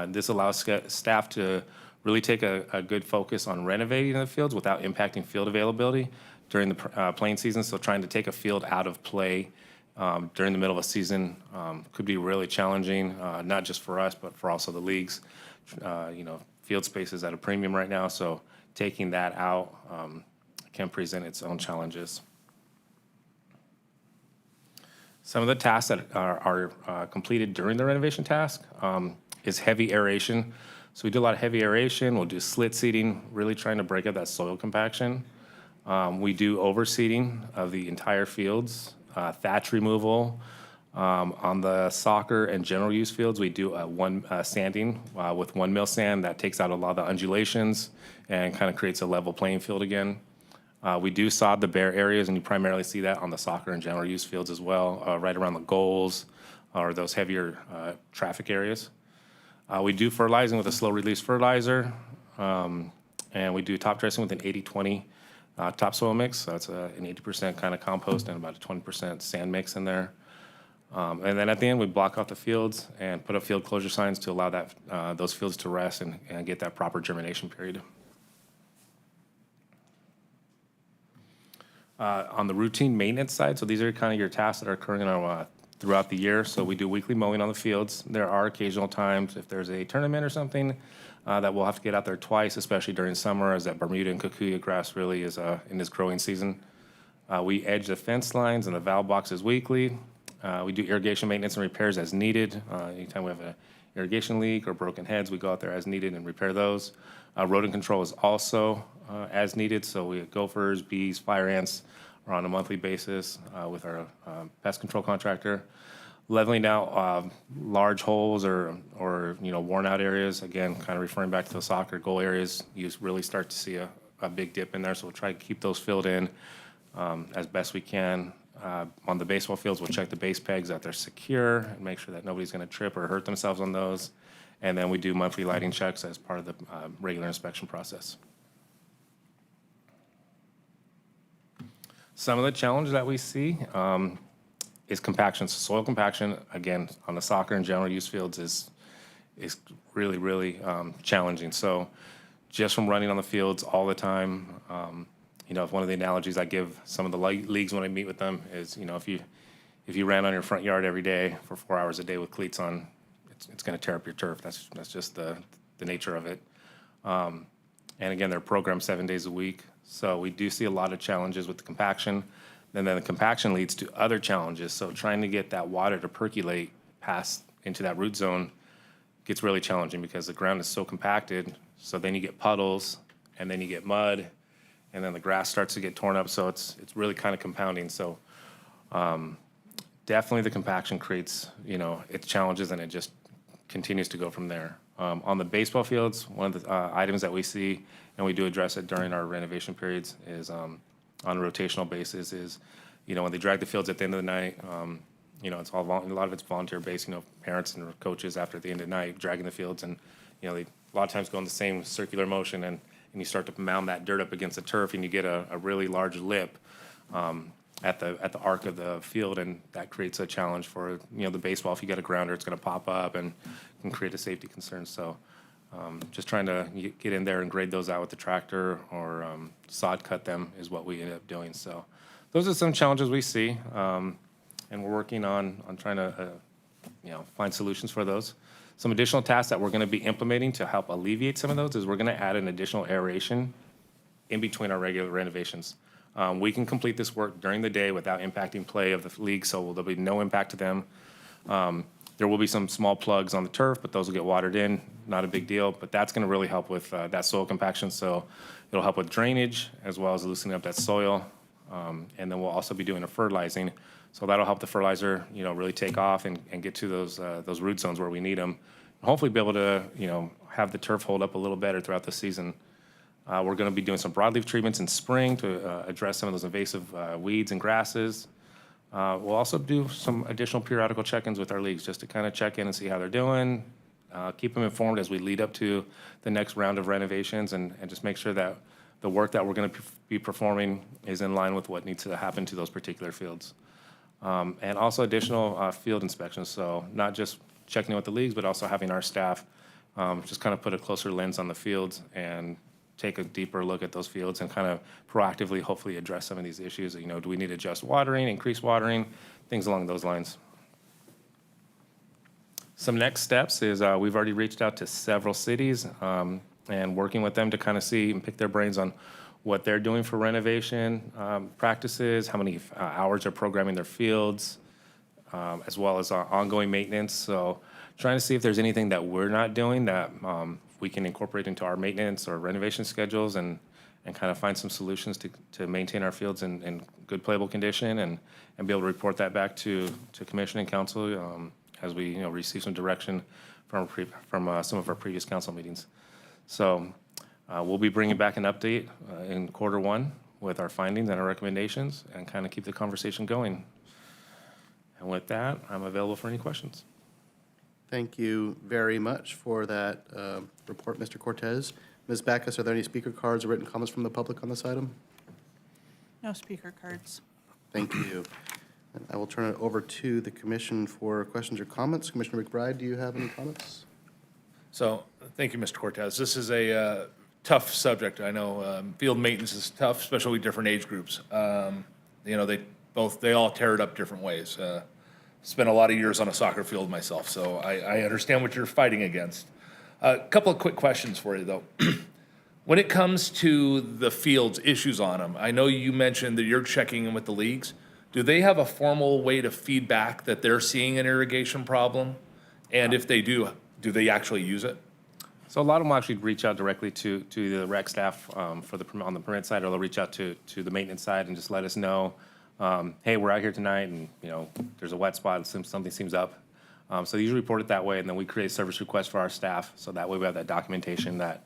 This allows staff to really take a good focus on renovating the fields without impacting field availability during the playing season. So trying to take a field out of play during the middle of a season could be really challenging, not just for us, but for also the leagues. Field space is at a premium right now, so taking that out can present its own challenges. Some of the tasks that are completed during the renovation task is heavy aeration. So we do a lot of heavy aeration. We'll do slit seeding, really trying to break up that soil compaction. We do overseeding of the entire fields, thatch removal. On the soccer and general use fields, we do sanding with 1 mil sand that takes out a lot of the undulations and kind of creates a level playing field again. We do sod the bare areas, and you primarily see that on the soccer and general use fields as well, right around the goals or those heavier traffic areas. We do fertilizing with a slow-release fertilizer, and we do top dressing with an 80-20 topsoil mix. So it's an 80% kind of compost and about a 20% sand mix in there. And then at the end, we block off the fields and put up field closure signs to allow that, those fields to rest and get that proper germination period. On the routine maintenance side, so these are kind of your tasks that are occurring throughout the year. So we do weekly mowing on the fields. There are occasional times, if there's a tournament or something, that we'll have to get out there twice, especially during summer, as that Bermuda and Kikuyu grass really is in this growing season. We edge the fence lines and the valve boxes weekly. We do irrigation maintenance and repairs as needed. Anytime we have an irrigation leak or broken heads, we go out there as needed and repair those. Rodent control is also as needed, so we have gophers, bees, fire ants are on a monthly basis with our pest control contractor. Leveling out large holes or worn out areas, again, kind of referring back to the soccer goal areas, you really start to see a big dip in there, so we'll try to keep those filled in as best we can. On the baseball fields, we'll check the base pegs that they're secure and make sure that nobody's going to trip or hurt themselves on those. And then we do monthly lighting checks as part of the regular inspection process. Some of the challenges that we see is compaction. So soil compaction, again, on the soccer and general use fields is really, really challenging. So just from running on the fields all the time, one of the analogies I give some of the leagues when I meet with them is, if you ran on your front yard every day for 4 hours a day with cleats on, it's going to tear up your turf. That's just the nature of it. And again, they're programmed 7 days a week. So we do see a lot of challenges with the compaction. And then the compaction leads to other challenges. So trying to get that water to percolate past into that root zone gets really challenging because the ground is so compacted. So then you get puddles, and then you get mud, and then the grass starts to get torn up. So it's really kind of compounding. So definitely the compaction creates, its challenges, and it just continues to go from there. On the baseball fields, one of the items that we see, and we do address it during our renovation periods, is on a rotational basis is, when they drag the fields at the end of the night, it's all a lot of it's volunteer based, parents and coaches after the end of the night dragging the fields, and, they a lot of times go in the same circular motion, and you start to mound that dirt up against the turf, and you get a really large lip at the arc of the field, and that creates a challenge for, the baseball. If you get a grounder, it's going to pop up and can create a safety concern. So just trying to get in there and grade those out with the tractor or sod cut them is what we end up doing. So those are some challenges we see, and we're working on trying to find solutions for those. Some additional tasks that we're going to be implementing to help alleviate some of those is we're going to add an additional aeration in between our regular renovations. We can complete this work during the day without impacting play of the league, so there'll be no impact to them. There will be some small plugs on the turf, but those will get watered in, not a big deal, but that's going to really help with that soil compaction. So it'll help with drainage as well as loosening up that soil. And then we'll also be doing a fertilizing. So that'll help the fertilizer, really take off and get to those root zones where we need them. Hopefully be able to, have the turf hold up a little better throughout the season. We're going to be doing some broadleaf treatments in spring to address some of those invasive weeds and grasses. We'll also do some additional periodical check-ins with our leagues just to kind of check in and see how they're doing, keep them informed as we lead up to the next round of renovations, and just make sure that the work that we're going to be performing is in line with what needs to happen to those particular fields. And also additional field inspections, so not just checking in with the leagues, but also having our staff just kind of put a closer lens on the fields and take a deeper look at those fields and kind of proactively, hopefully, address some of these issues. Do we need to adjust watering, increase watering, things along those lines. Some next steps is we've already reached out to several cities and working with them to kind of see and pick their brains on what they're doing for renovation practices, how many hours they're programming their fields, as well as ongoing maintenance. So trying to see if there's anything that we're not doing that we can incorporate into our maintenance or renovation schedules and kind of find some solutions to maintain our fields in good playable condition and be able to report that back to commission and council as we receive some direction from some of our previous council meetings. So we'll be bringing back an update in Q1 with our findings and our recommendations and kind of keep the conversation going. And with that, I'm available for any questions. Thank you very much for that report, Mr. Cortez. Ms. Backus, are there any speaker cards or written comments from the public on this item? No speaker cards. Thank you. And I will turn it over to the commission for questions or comments. Commissioner McBride, do you have any comments? So, thank you, Mr. Cortez. This is a tough subject. I know field maintenance is tough, especially with different age groups. You know, they all tear it up different ways. Spent a lot of years on a soccer field myself, so I understand what you're fighting against. A couple of quick questions for you, though. When it comes to the fields, issues on them, I know you mentioned that you're checking in with the leagues. Do they have a formal way to feedback that they're seeing an irrigation problem? And if they do they actually use it? So a lot of them will actually reach out directly to the rec staff on the permit side, or they'll reach out to the maintenance side and just let us know, hey, we're out here tonight and, you know, there's a wet spot, something seems up. So they usually report it that way, and then we create a service request for our staff, so that way we have that documentation that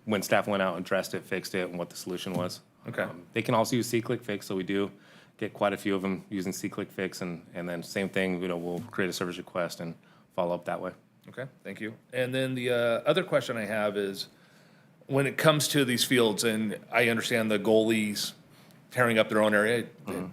when staff went out and addressed it, fixed it, and what the solution was. Okay. They can also use C-Click Fix, so we do get quite a few of them using C-Click Fix, and then same thing, you know, we'll create a service request and follow up that way. Okay, thank you. And then the other question I have is, when it comes to these fields, and I understand the goalies tearing up their own area,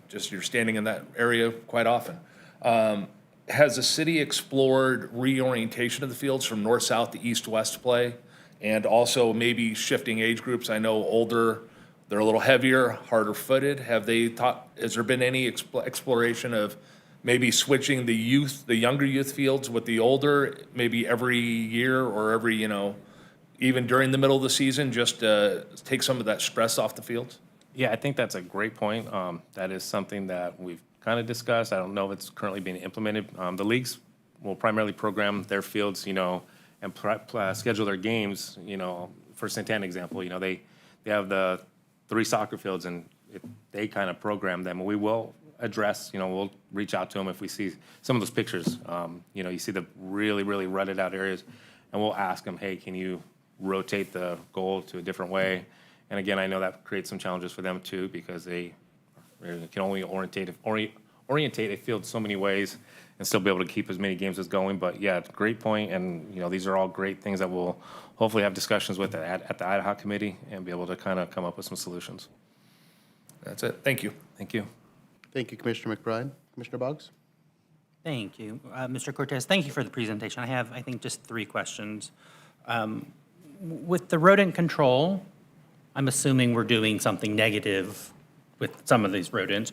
just you're standing in that area quite often. Has the city explored reorientation of the fields from north-south to east-west play? And also maybe shifting age groups? I know older, they're a little heavier, harder footed. Has there been any exploration of maybe switching the younger youth fields with the older, maybe every year or every, you know, even during the middle of the season, just take some of that stress off the fields? Yeah, I think that's a great point. That is something that we've kind of discussed. I don't know if it's currently being implemented. The leagues will primarily program their fields, you know, and schedule their games, you know. For Santana example, you know, they have the 3 soccer fields, and they kind of program them. We will address, you know, we'll reach out to them if we see some of those pictures. You know, you see the really, really rutted out areas, and we'll ask them, hey, can you rotate the goal to a different way? And again, I know that creates some challenges for them too, because they can only orientate a field so many ways and still be able to keep as many games as going. But yeah, great point, and you know, these are all great things that we'll hopefully have discussions with at the ad hoc committee and be able to kind of come up with some solutions. That's it. Thank you. Thank you. Thank you, Commissioner McBride. Commissioner Boggs? Thank you. Mr. Cortez, thank you for the presentation. I have, I think, just 3 questions. With the rodent control, I'm assuming we're doing something negative with some of these rodents.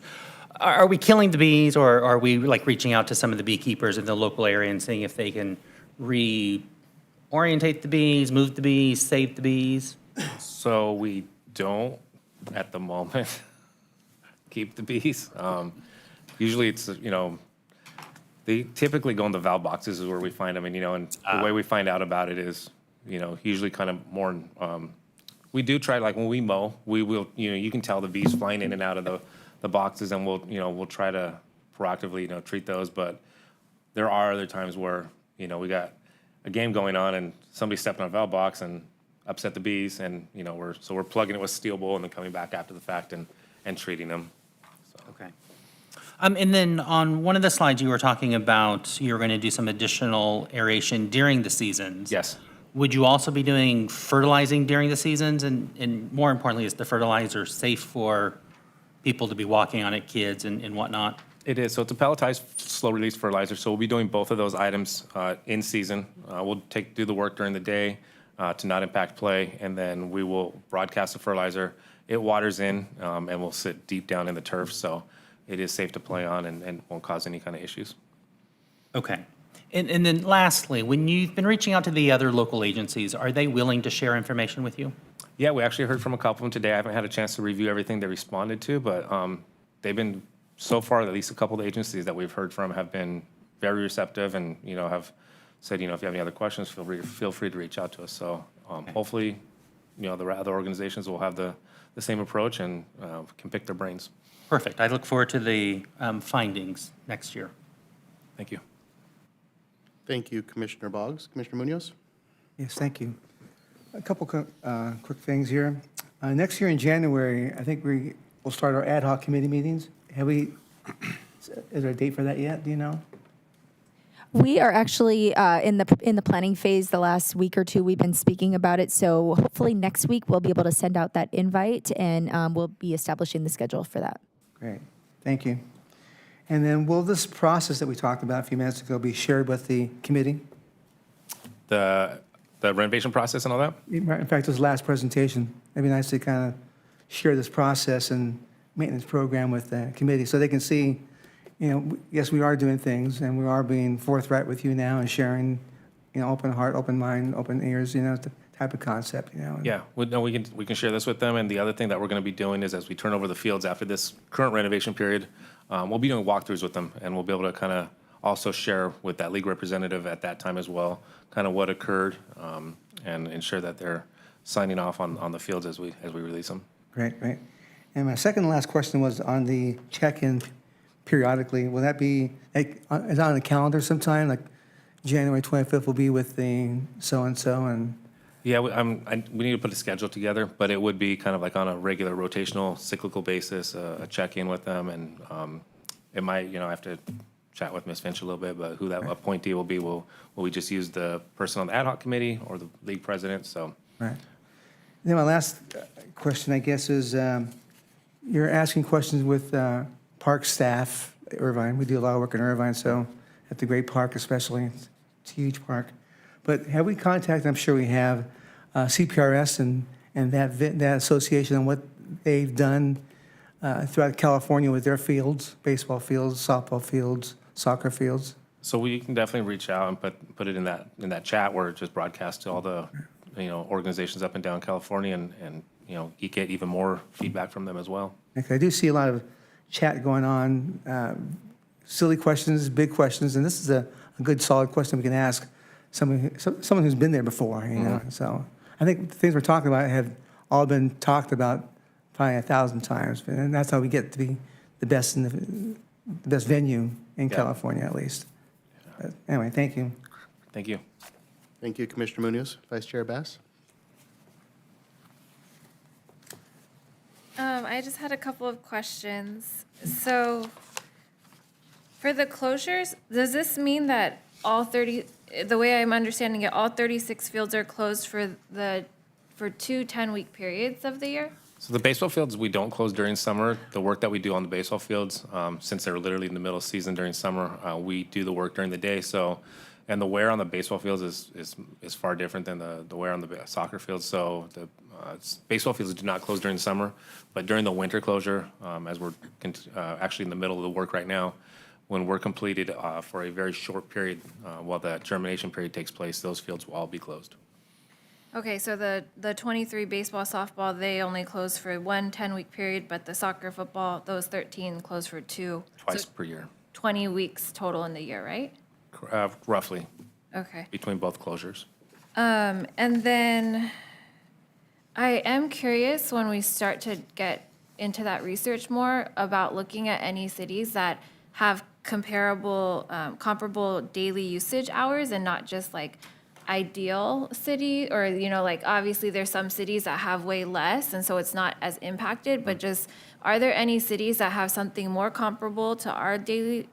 Are we killing the bees, or are we like reaching out to some of the beekeepers in the local area and seeing if they can reorientate the bees, move the bees, save the bees? So we don't, at the moment, keep the bees. Usually it's, you know, they typically go in the valve boxes is where we find them. And, you know, and the way we find out about it is, you know, usually kind of more, we do try, like when we mow, we will, you know, you can tell the bees flying in and out of the boxes, and we'll try to proactively, you know, treat those. But there are other times where, you know, we got a game going on and somebody stepped on a valve box and upset the bees, and, you know, we're plugging it with steel wool and then coming back after the fact and treating them. Okay. And then on one of the slides, you were talking about you're going to do some additional aeration during the seasons. Yes. Would you also be doing fertilizing during the seasons? And more importantly, is the fertilizer safe for people to be walking on it, kids and whatnot? It is. So it's a pelletized, slow-release fertilizer. So we'll be doing both of those items in season. We'll do the work during the day to not impact play, and then we will broadcast the fertilizer. It waters in and will sit deep down in the turf, so it is safe to play on and won't cause any kind of issues. Okay. And then lastly, when you've been reaching out to the other local agencies, are they willing to share information with you? Yeah, we actually heard from a couple of them today. I haven't had a chance to review everything they responded to, but they've been, so far, at least a couple of agencies that we've heard from have been very receptive and, you know, have said, you know, if you have any other questions, feel free to reach out to us. So hopefully, you know, the other organizations will have the same approach and can pick their brains. Perfect. I look forward to the findings next year. Thank you. Thank you, Commissioner Boggs. Commissioner Munoz? Yes, thank you. A couple quick things here. Next year in January, I think we will start our ad hoc committee meetings. Is there a date for that yet? Do you know? We are actually in the planning phase. The last week or 2, we've been speaking about it. So hopefully next week we'll be able to send out that invite, and we'll be establishing the schedule for that. Great, thank you. And then will this process that we talked about a few minutes ago be shared with the committee? The renovation process and all that? In fact, this last presentation, it'd be nice to kind of share this process and maintenance program with the committee so they can see, yes, we are doing things and we are being forthright with you now and sharing, open heart, open mind, open ears, the type of concept, and- Yeah, no, we can share this with them, and the other thing that we're gonna be doing is as we turn over the fields after this current renovation period, we'll be doing walkthroughs with them, and we'll be able to kind of also share with that league representative at that time as well, kind of what occurred, and ensure that they're signing off on the fields as we release them. Great, great. And my second and last question was on the check-in periodically. Will that be, is that on the calendar sometime? Like January 25th will be with the so-and-so and, Yeah, we need to put a schedule together, but it would be kind of like on a regular rotational, cyclical basis, a check-in with them, and it might, I have to chat with Ms. Finch a little bit, but who that appointee will be, will we just use the person on the ad hoc committee or the league president, so. right. Then my last question, I guess, is you're asking questions with park staff, Irvine. We do a lot of work in Irvine, so at the Great Park especially, it's a huge park. But have we contacted, I'm sure we have, CPRS and that association and what they've done throughout California with their fields, baseball fields, softball fields, soccer fields? So we can definitely reach out and put it in that chat where it just broadcasts to all the, organizations up and down California and you get even more feedback from them as well. Okay, I do see a lot of chat going on, silly questions, big questions, and this is a good solid question we can ask someone who's been there before, So I think the things we're talking about have all been talked about probably 1,000 times, and that's how we get to be the best the best venue in California, at least. But anyway, thank you. Thank you. Thank you, Commissioner Munoz. Vice Chair Bass? I just had a couple of questions. So for the closures, does this mean that the way I'm understanding it, all 36 fields are closed for two 10-week periods of the year? So the baseball fields, we don't close during summer. The work that we do on the baseball fields, since they're literally in the middle of season during summer, we do the work during the day. So, and the wear on the baseball fields is far different than the wear on the soccer fields. So the baseball fields do not close during the summer, but during the winter closure, as we're actually in the middle of the work right now, when we're completed for a very short period while the termination period takes place, those fields will all be closed. Okay, so the 23 baseball, softball, they only close for one 10-week period, but the soccer, football, those 13 close for two. Twice So per year, 20 weeks total in the year, right? roughly, Okay. between both closures. And then I am curious when we start to get into that research more about looking at any cities that have comparable, comparable daily usage hours and not just like ideal city or, obviously there's some cities that have way less and so it's not as impacted, but just are there any cities that have something more comparable to our daily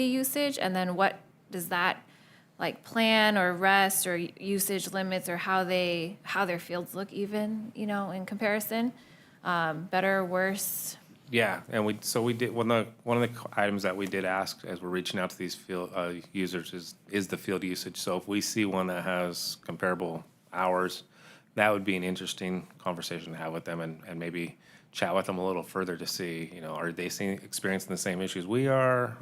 usage? And then what does that like plan or rest or usage limits or how their fields look even, in comparison? Better, worse? Yeah, and we did, one of the items that we did ask as we're reaching out to these field users is the field usage. So if we see one that has comparable hours, that would be an interesting conversation to have with them and maybe chat with them a little further to see, are they experiencing the same issues we are?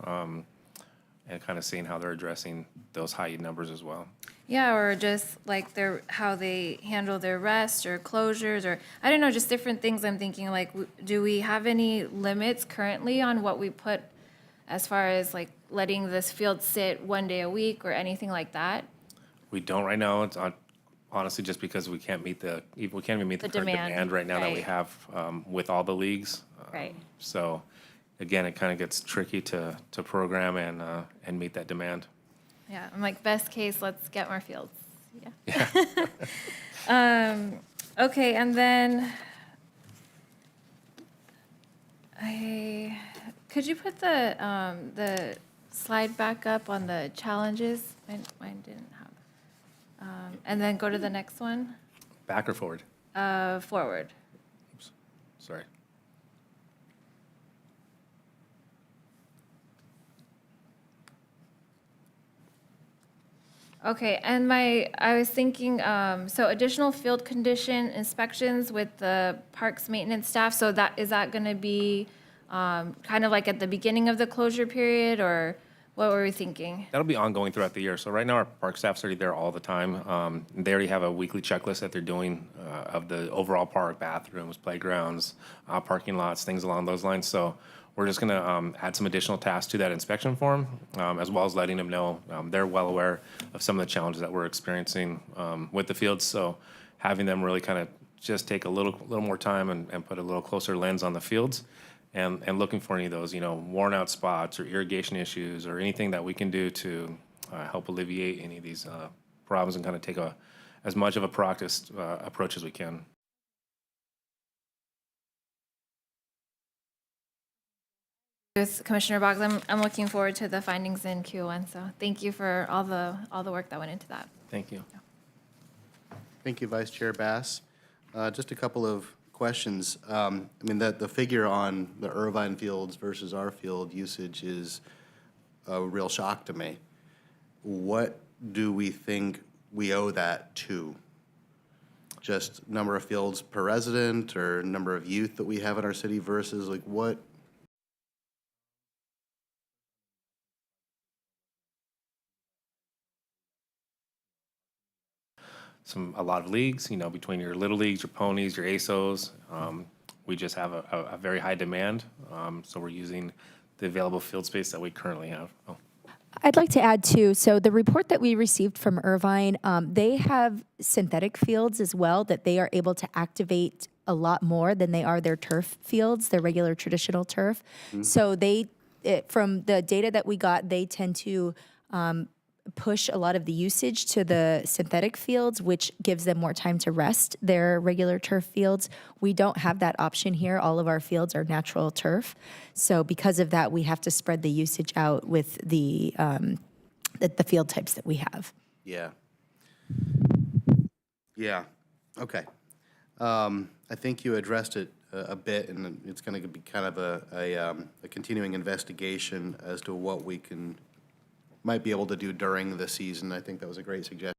And kind of seeing how they're addressing those high numbers as well. Yeah, or just like how they handle their rest or closures, or I don't know, just different things. I'm thinking like, do we have any limits currently on what we put as far as like letting this field sit one day a week or anything like that? We don't right now. It's honestly just because we can't even meet the current demand right now that we right. have with all the leagues. Right. So again, it kind of gets tricky to program and meet that demand. Yeah, I'm like, best case, let's get more fields. Yeah. Okay, and then could you put the slide back up on the challenges? Mine didn't have. And then go to the next one. Back or forward? Forward. Sorry. Okay, and I was thinking, so additional field condition inspections with the parks maintenance staff, so is that gonna be, kind of like at the beginning of the closure period, or what were we thinking? That'll be ongoing throughout the year. So right now, our park staff's already there all the time. They already have a weekly checklist that they're doing of the overall park, bathrooms, playgrounds, parking lots, things along those lines. So we're just gonna add some additional tasks to that inspection form, as well as letting them know they're well aware of some of the challenges that we're experiencing with the fields. So having them really kind of just take a little more time and put a little closer lens on the fields. And looking for any of those, worn out spots or irrigation issues or anything that we can do to help alleviate any of these problems and kind of take as much of a practiced approach as we can. With Commissioner Boggs, I'm looking forward to the findings in Q1, so thank you for all the work that went into that. Thank you. Thank you, Vice Chair Bass. Just a couple of questions. I mean, the figure on the Irvine fields versus our field usage is a real shock to me. What do we think we owe that to? Just number of fields per resident or number of youth that we have in our city versus like what? A lot of leagues, between your little leagues, your ponies, your ASOs. We just have a very high demand, so we're using the available field space that we currently have. Oh. I'd like to add too, so the report that we received from Irvine, they have synthetic fields as well that they are able to activate a lot more than they are their turf fields, their regular traditional turf. So from the data that we got, they tend to push a lot of the usage to the synthetic fields, which gives them more time to rest their regular turf fields. We don't have that option here. All of our fields are natural turf. So because of that, we have to spread the usage out with the field types that we have. Yeah. Yeah, okay. I think you addressed it a bit, and it's going to be kind of a continuing investigation as to what we might be able to do during the season. I think that was a great suggestion.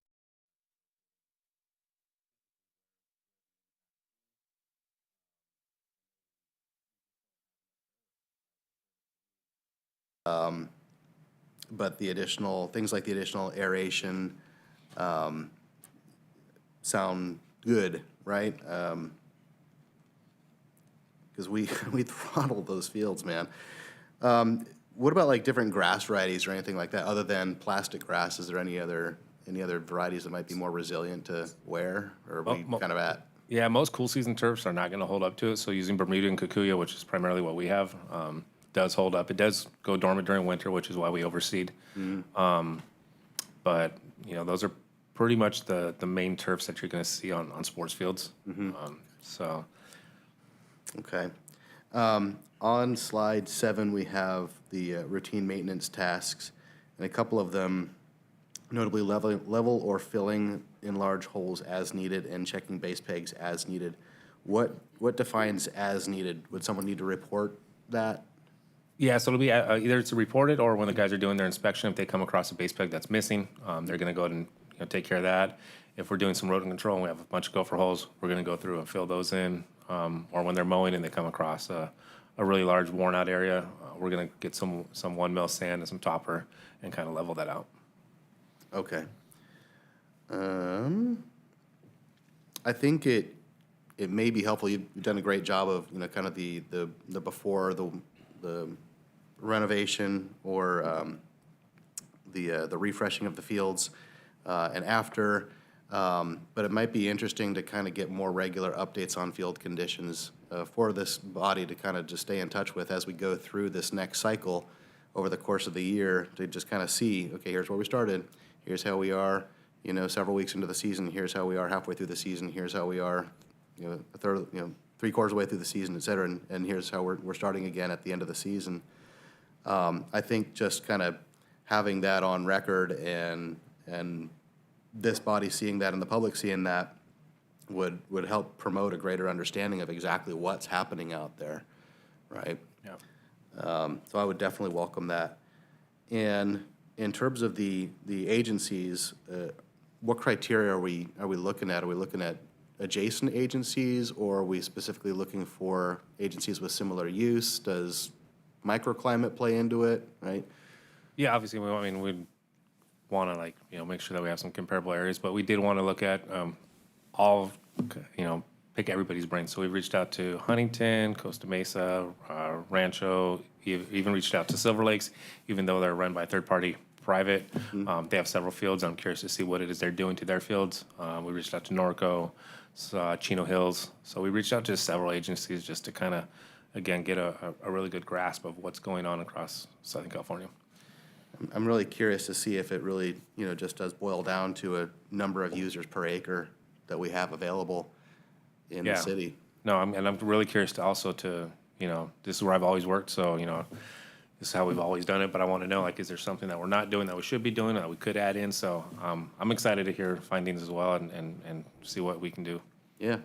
But the additional, things like the additional aeration sound good, right? Because we throttled those fields, man. What about like different grass varieties or anything like that, other than plastic grass? Is there any other varieties that might be more resilient to wear, or are we kind of at? Yeah, most cool season turfs are not going to hold up to it. So using Bermuda and Kikuyu, which is primarily what we have, does hold up. It does go dormant during winter, which is why we overseed. But those are pretty much the main turfs that you're going to see on sports fields. Okay. On slide 7, we have the routine maintenance tasks, and a couple of them, notably level or filling in large holes as needed and checking base pegs as needed. What defines as needed? Would someone need to report that? Yeah, so it'll be either it's reported or when the guys are doing their inspection, if they come across a base peg that's missing, they're going to go ahead and take care of that. If we're doing some rodent control and we have a bunch of gopher holes, we're going to go through and fill those in. Or when they're mowing and they come across a really large worn out area, we're going to get some 1 mil sand and some topper and kind of level that out. Okay. I think it may be helpful. You've done a great job of kind of the before the renovation or the refreshing of the fields and after. But it might be interesting to kind of get more regular updates on field conditions for this body to kind of just stay in touch with as we go through this next cycle over the course of the year, to just kind of see, okay, here's where we started, here's how we are, several weeks into the season, here's how we are halfway through the season, here's how we are, a third, 3/4 of the way through the season, et cetera, and here's how we're starting again at the end of the season. I think just kind of having that on record and this body seeing that and the public seeing that would help promote a greater understanding of exactly what's happening out there, right? Yeah. So I would definitely welcome that. And in terms of the agencies, what criteria are we looking at? Are we looking at adjacent agencies, or are we specifically looking for agencies with similar use? Does microclimate play into it, right? Yeah, obviously, we'd want to, like, make sure that we have some comparable areas, but we did want to look at all, pick everybody's brain. So we reached out to Huntington, Costa Mesa, Rancho, even reached out to Silver Lakes, even though they're run by a third-party private. They have several fields. I'm curious to see what it is they're doing to their fields. We reached out to Norco, Chino Hills. So we reached out to several agencies just to kind of, again, get a really good grasp of what's going on across Southern California. I'm really curious to see if it really, just does boil down to a number of users per acre that we have available in the Yeah. city. No, I'm really curious to also to, this is where I've always worked, so, this is how we've always done it, but I want to know, like, is there something that we're not doing that we should be doing, that we could add in? So I'm excited to hear findings as well and see what we can do. Yeah,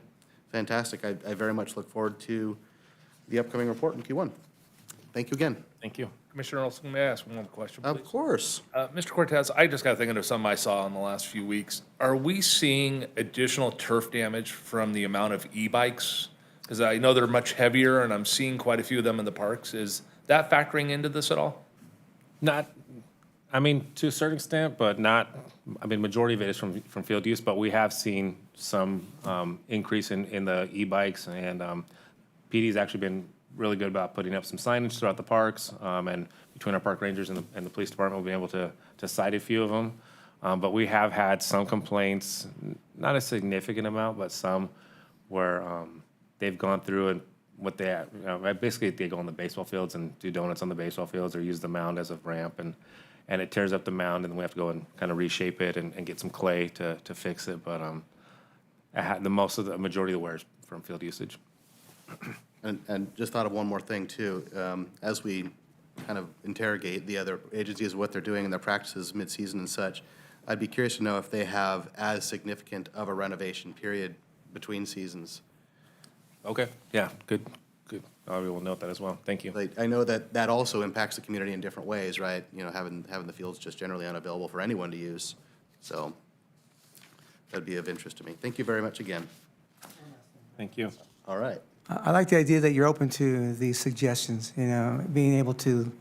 fantastic. I very much look forward to the upcoming report in Q1. Thank you again. Thank you. Commissioner Olson, may I ask one more question, please? Of course. Mr. Cortez, I just got thinking of something I saw in the last few weeks. Are we seeing additional turf damage from the amount of e-bikes? Because I know they're much heavier, and I'm seeing quite a few of them in the parks. Is that factoring into this at all? Not, to a certain extent, but not, majority of it is from field use, but we have seen some increase in the e-bikes, and PD's actually been really good about putting up some signage throughout the parks, and between our park rangers and the police department, we'll be able to cite a few of them. But we have had some complaints, not a significant amount, but some where they've gone through and what they, basically they go on the baseball fields and do donuts on the baseball fields or use the mound as a ramp, and it tears up the mound, and then we have to go and kind of reshape it and get some clay to fix it. But the majority of the wear is from field usage. And just thought of one more thing, too. As we kind of interrogate the other agencies, what they're doing and their practices mid-season and such, I'd be curious to know if they have as significant of a renovation period between seasons. Okay, yeah, good. I will note that as well. Thank you. I know that also impacts the community in different ways, right? Having the fields just generally unavailable for anyone to use. So that'd be of interest to me. Thank you very much again. Thank you. All right. I like the idea that you're open to these suggestions, being able to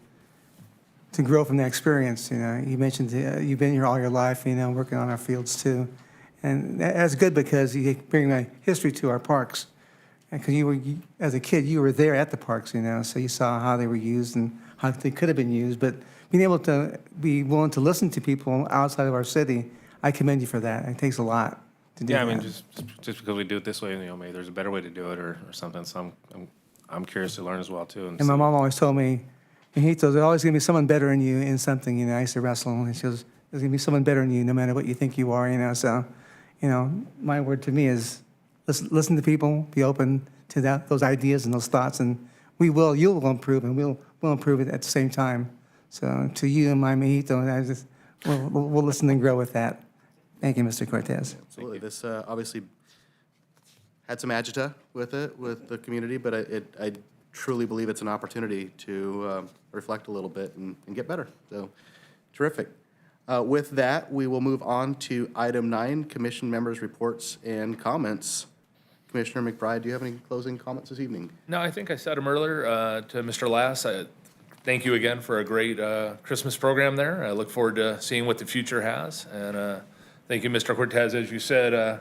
grow from that experience. You mentioned you've been here all your life, working on our fields too. And that's good because you bring a history to our parks. Because as a kid, you were there at the parks, so you saw how they were used and how they could have been used. But being able to be willing to listen to people outside of our city, I commend you for that. It takes a lot to do Yeah, that. just because we do it this way, maybe there's a better way to do it or something. So I'm curious to learn as well too. And my mom always told me, Hijito, there's always going to be someone better than you in something. I used to wrestle, and she goes, there's going to be someone better than you no matter what you think you are, So, my word to me is listen to people, be open to those ideas and those thoughts, and you will improve, and we'll improve it at the same time. So to you and my Mijito, we'll listen and grow with that. Thank you, Mr. Cortez. Absolutely. This obviously had some agita with it, with the community, but I truly believe it's an opportunity to reflect a little bit and get better. So terrific. With that, we will move on to item 9, commission members' reports and comments. Commissioner McBride, do you have any closing comments this evening? No, I think I said them earlier to Mr. Lass. Thank you again for a great Christmas program there. I look forward to seeing what the future has. And thank you, Mr. Cortez. As you said,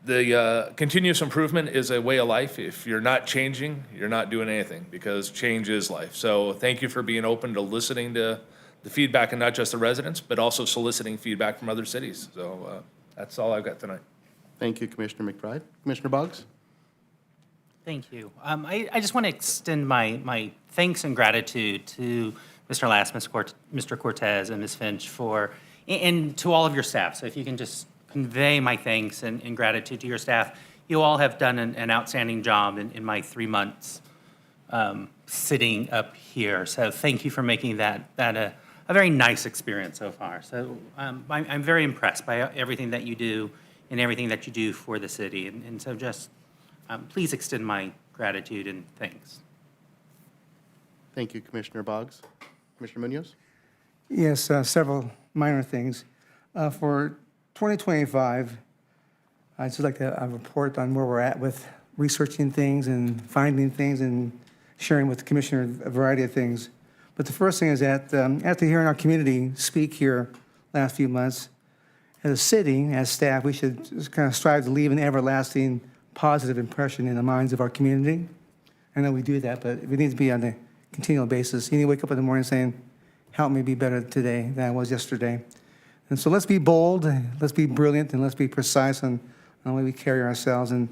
the continuous improvement is a way of life. If you're not changing, you're not doing anything, because change is life. So thank you for being open to listening to the feedback, and not just the residents, but also soliciting feedback from other cities. So that's all I've got tonight. Thank you, Commissioner McBride. Commissioner Boggs? Thank you. I just want to extend my thanks and gratitude to Mr. Lass, Mr. Cortez, and Ms. Finch and to all of your staff. So if you can just convey my thanks and gratitude to your staff. You all have done an outstanding job in my 3 months sitting up here. So thank you for making that a very nice experience so far. So I'm very impressed by everything that you do and everything that you do for the city. And so just please extend my gratitude and thanks. Thank you, Commissioner Boggs. Commissioner Munoz? Yes, several minor things. For 2025, I'd just like to report on where we're at with researching things and finding things and sharing with the commissioner a variety of things. But the first thing is that after hearing our community speak here last few months, as a city, as staff, we should just kind of strive to leave an everlasting positive impression in the minds of our community. I know we do that, but it needs to be on a continual basis. You need to wake up in the morning saying, help me be better today than I was yesterday. And so let's be bold, let's be brilliant, and let's be precise on the way we carry ourselves. And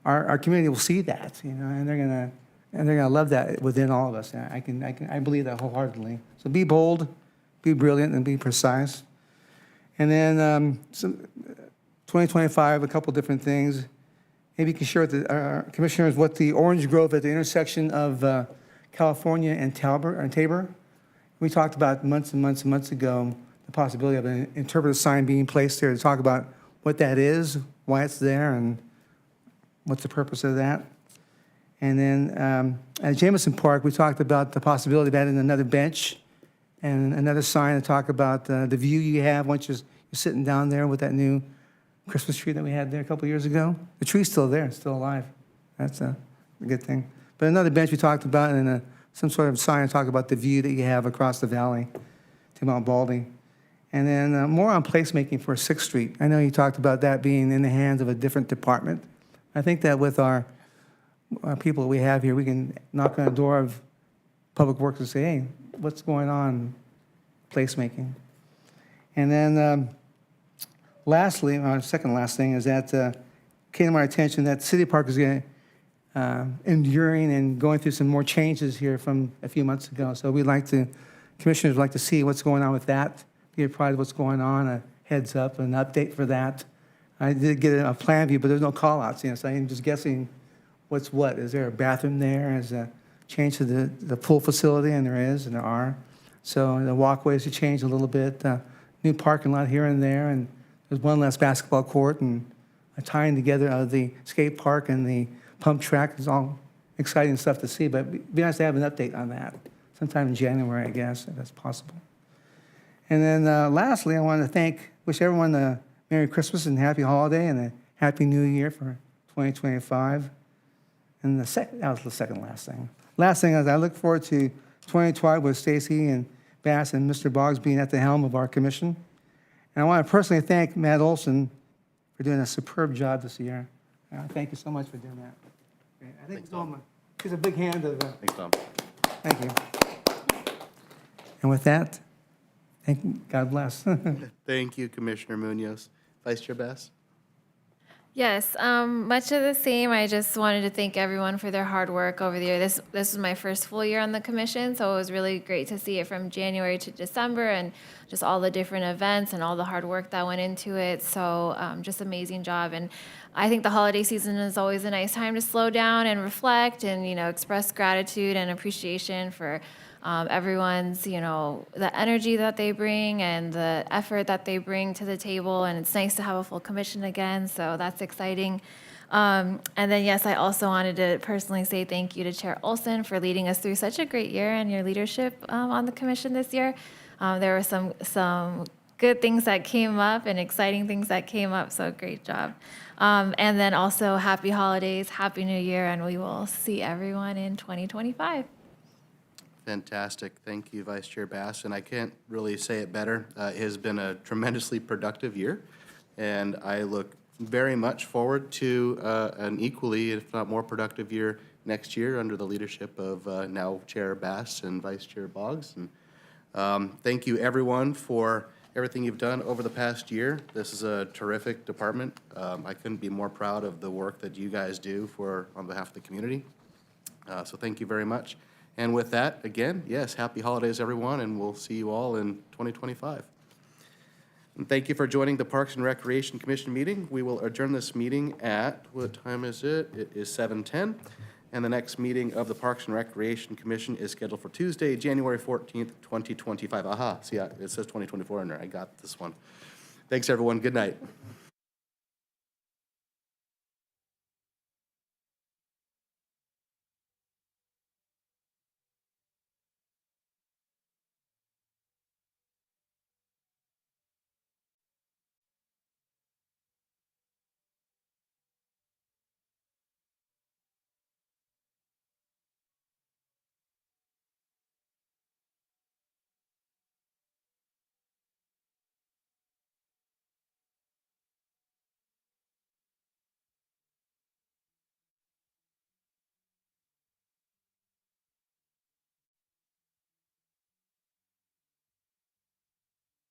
our community will see that, and they're gonna love that within all of us. I believe that wholeheartedly. So be bold, be brilliant, and be precise. And then 2025, a couple different things. Maybe you can share with the commissioners what the orange grove at the intersection of California and Tabor. We talked about months and months and months ago the possibility of an interpretive sign being placed there to talk about what that is, why it's there, and what's the purpose of that. And then at Jameson Park, we talked about the possibility of adding another bench and another sign to talk about the view you have once you're sitting down there with that new Christmas tree that we had there a couple years ago. The tree's still there, it's still alive. That's a good thing. But another bench we talked about, and some sort of sign to talk about the view that you have across the valley to Mount Baldy. And then more on placemaking for 6th Street. I know you talked about that being in the hands of a different department. I think that with our people we have here, we can knock on the door of Public Works and say, hey, what's going on placemaking? And then lastly, our second last thing is that came to my attention that City Park is enduring and going through some more changes here from a few months ago. So commissioners would like to see what's going on with that, be apprised of what's going on, a heads up, an update for that. I did get a plan view, but there's no call-outs, so I'm just guessing what's what. Is there a bathroom there? Is a change to the pool facility? And there are. So the walkways have changed a little bit. New parking lot here and there, and there's one less basketball court, and a tying together of the skate park and the pump track. It's all exciting stuff to see, but it'd be nice to have an update on that sometime in January, I guess, if that's possible. And then lastly, I want to wish everyone a Merry Christmas and Happy Holiday and a Happy New Year for 2025. And that was the second last thing. Last thing is I look forward to 2012 with Stacy and Bass and Mr. Boggs being at the helm of our commission. And I want to personally thank Matt Olson for doing a superb job this year. Thank you so much for doing that. I think he's a big hand of. Thanks, Tom. Thank you. And with that, God bless. Thank you, Commissioner Munoz. Vice Chair Bass? Yes, much of the same. I just wanted to thank everyone for their hard work over the year. This was my first full year on the commission, so it was really great to see it from January to December and just all the different events and all the hard work that went into it. So just amazing job. And I think the holiday season is always a nice time to slow down and reflect and, express gratitude and appreciation for everyone's, the energy that they bring and the effort that they bring to the table. And it's nice to have a full commission again, so that's exciting. And then, yes, I also wanted to personally say thank you to Chair Olson for leading us through such a great year and your leadership on the commission this year. There were some good things that came up and exciting things that came up, so great job. And then also happy holidays, happy new year, and we will see everyone in 2025. Fantastic. Thank you, Vice Chair Bass. And I can't really say it better. It has been a tremendously productive year, and I look very much forward to an equally, if not more productive year next year under the leadership of now Chair Bass and Vice Chair Boggs. And thank you, everyone, for everything you've done over the past year. This is a terrific department. I couldn't be more proud of the work that you guys do on behalf of the community. So thank you very much. And with that, again, yes, happy holidays, everyone, and we'll see you all in 2025. And thank you for joining the Parks and Recreation Commission meeting. We will adjourn this meeting at, what time is it? It is 7:10. And the next meeting of the Parks and Recreation Commission is scheduled for Tuesday, January 14th, 2025. Aha, see, it says 2024 in there. I got this one. Thanks, everyone. Good night.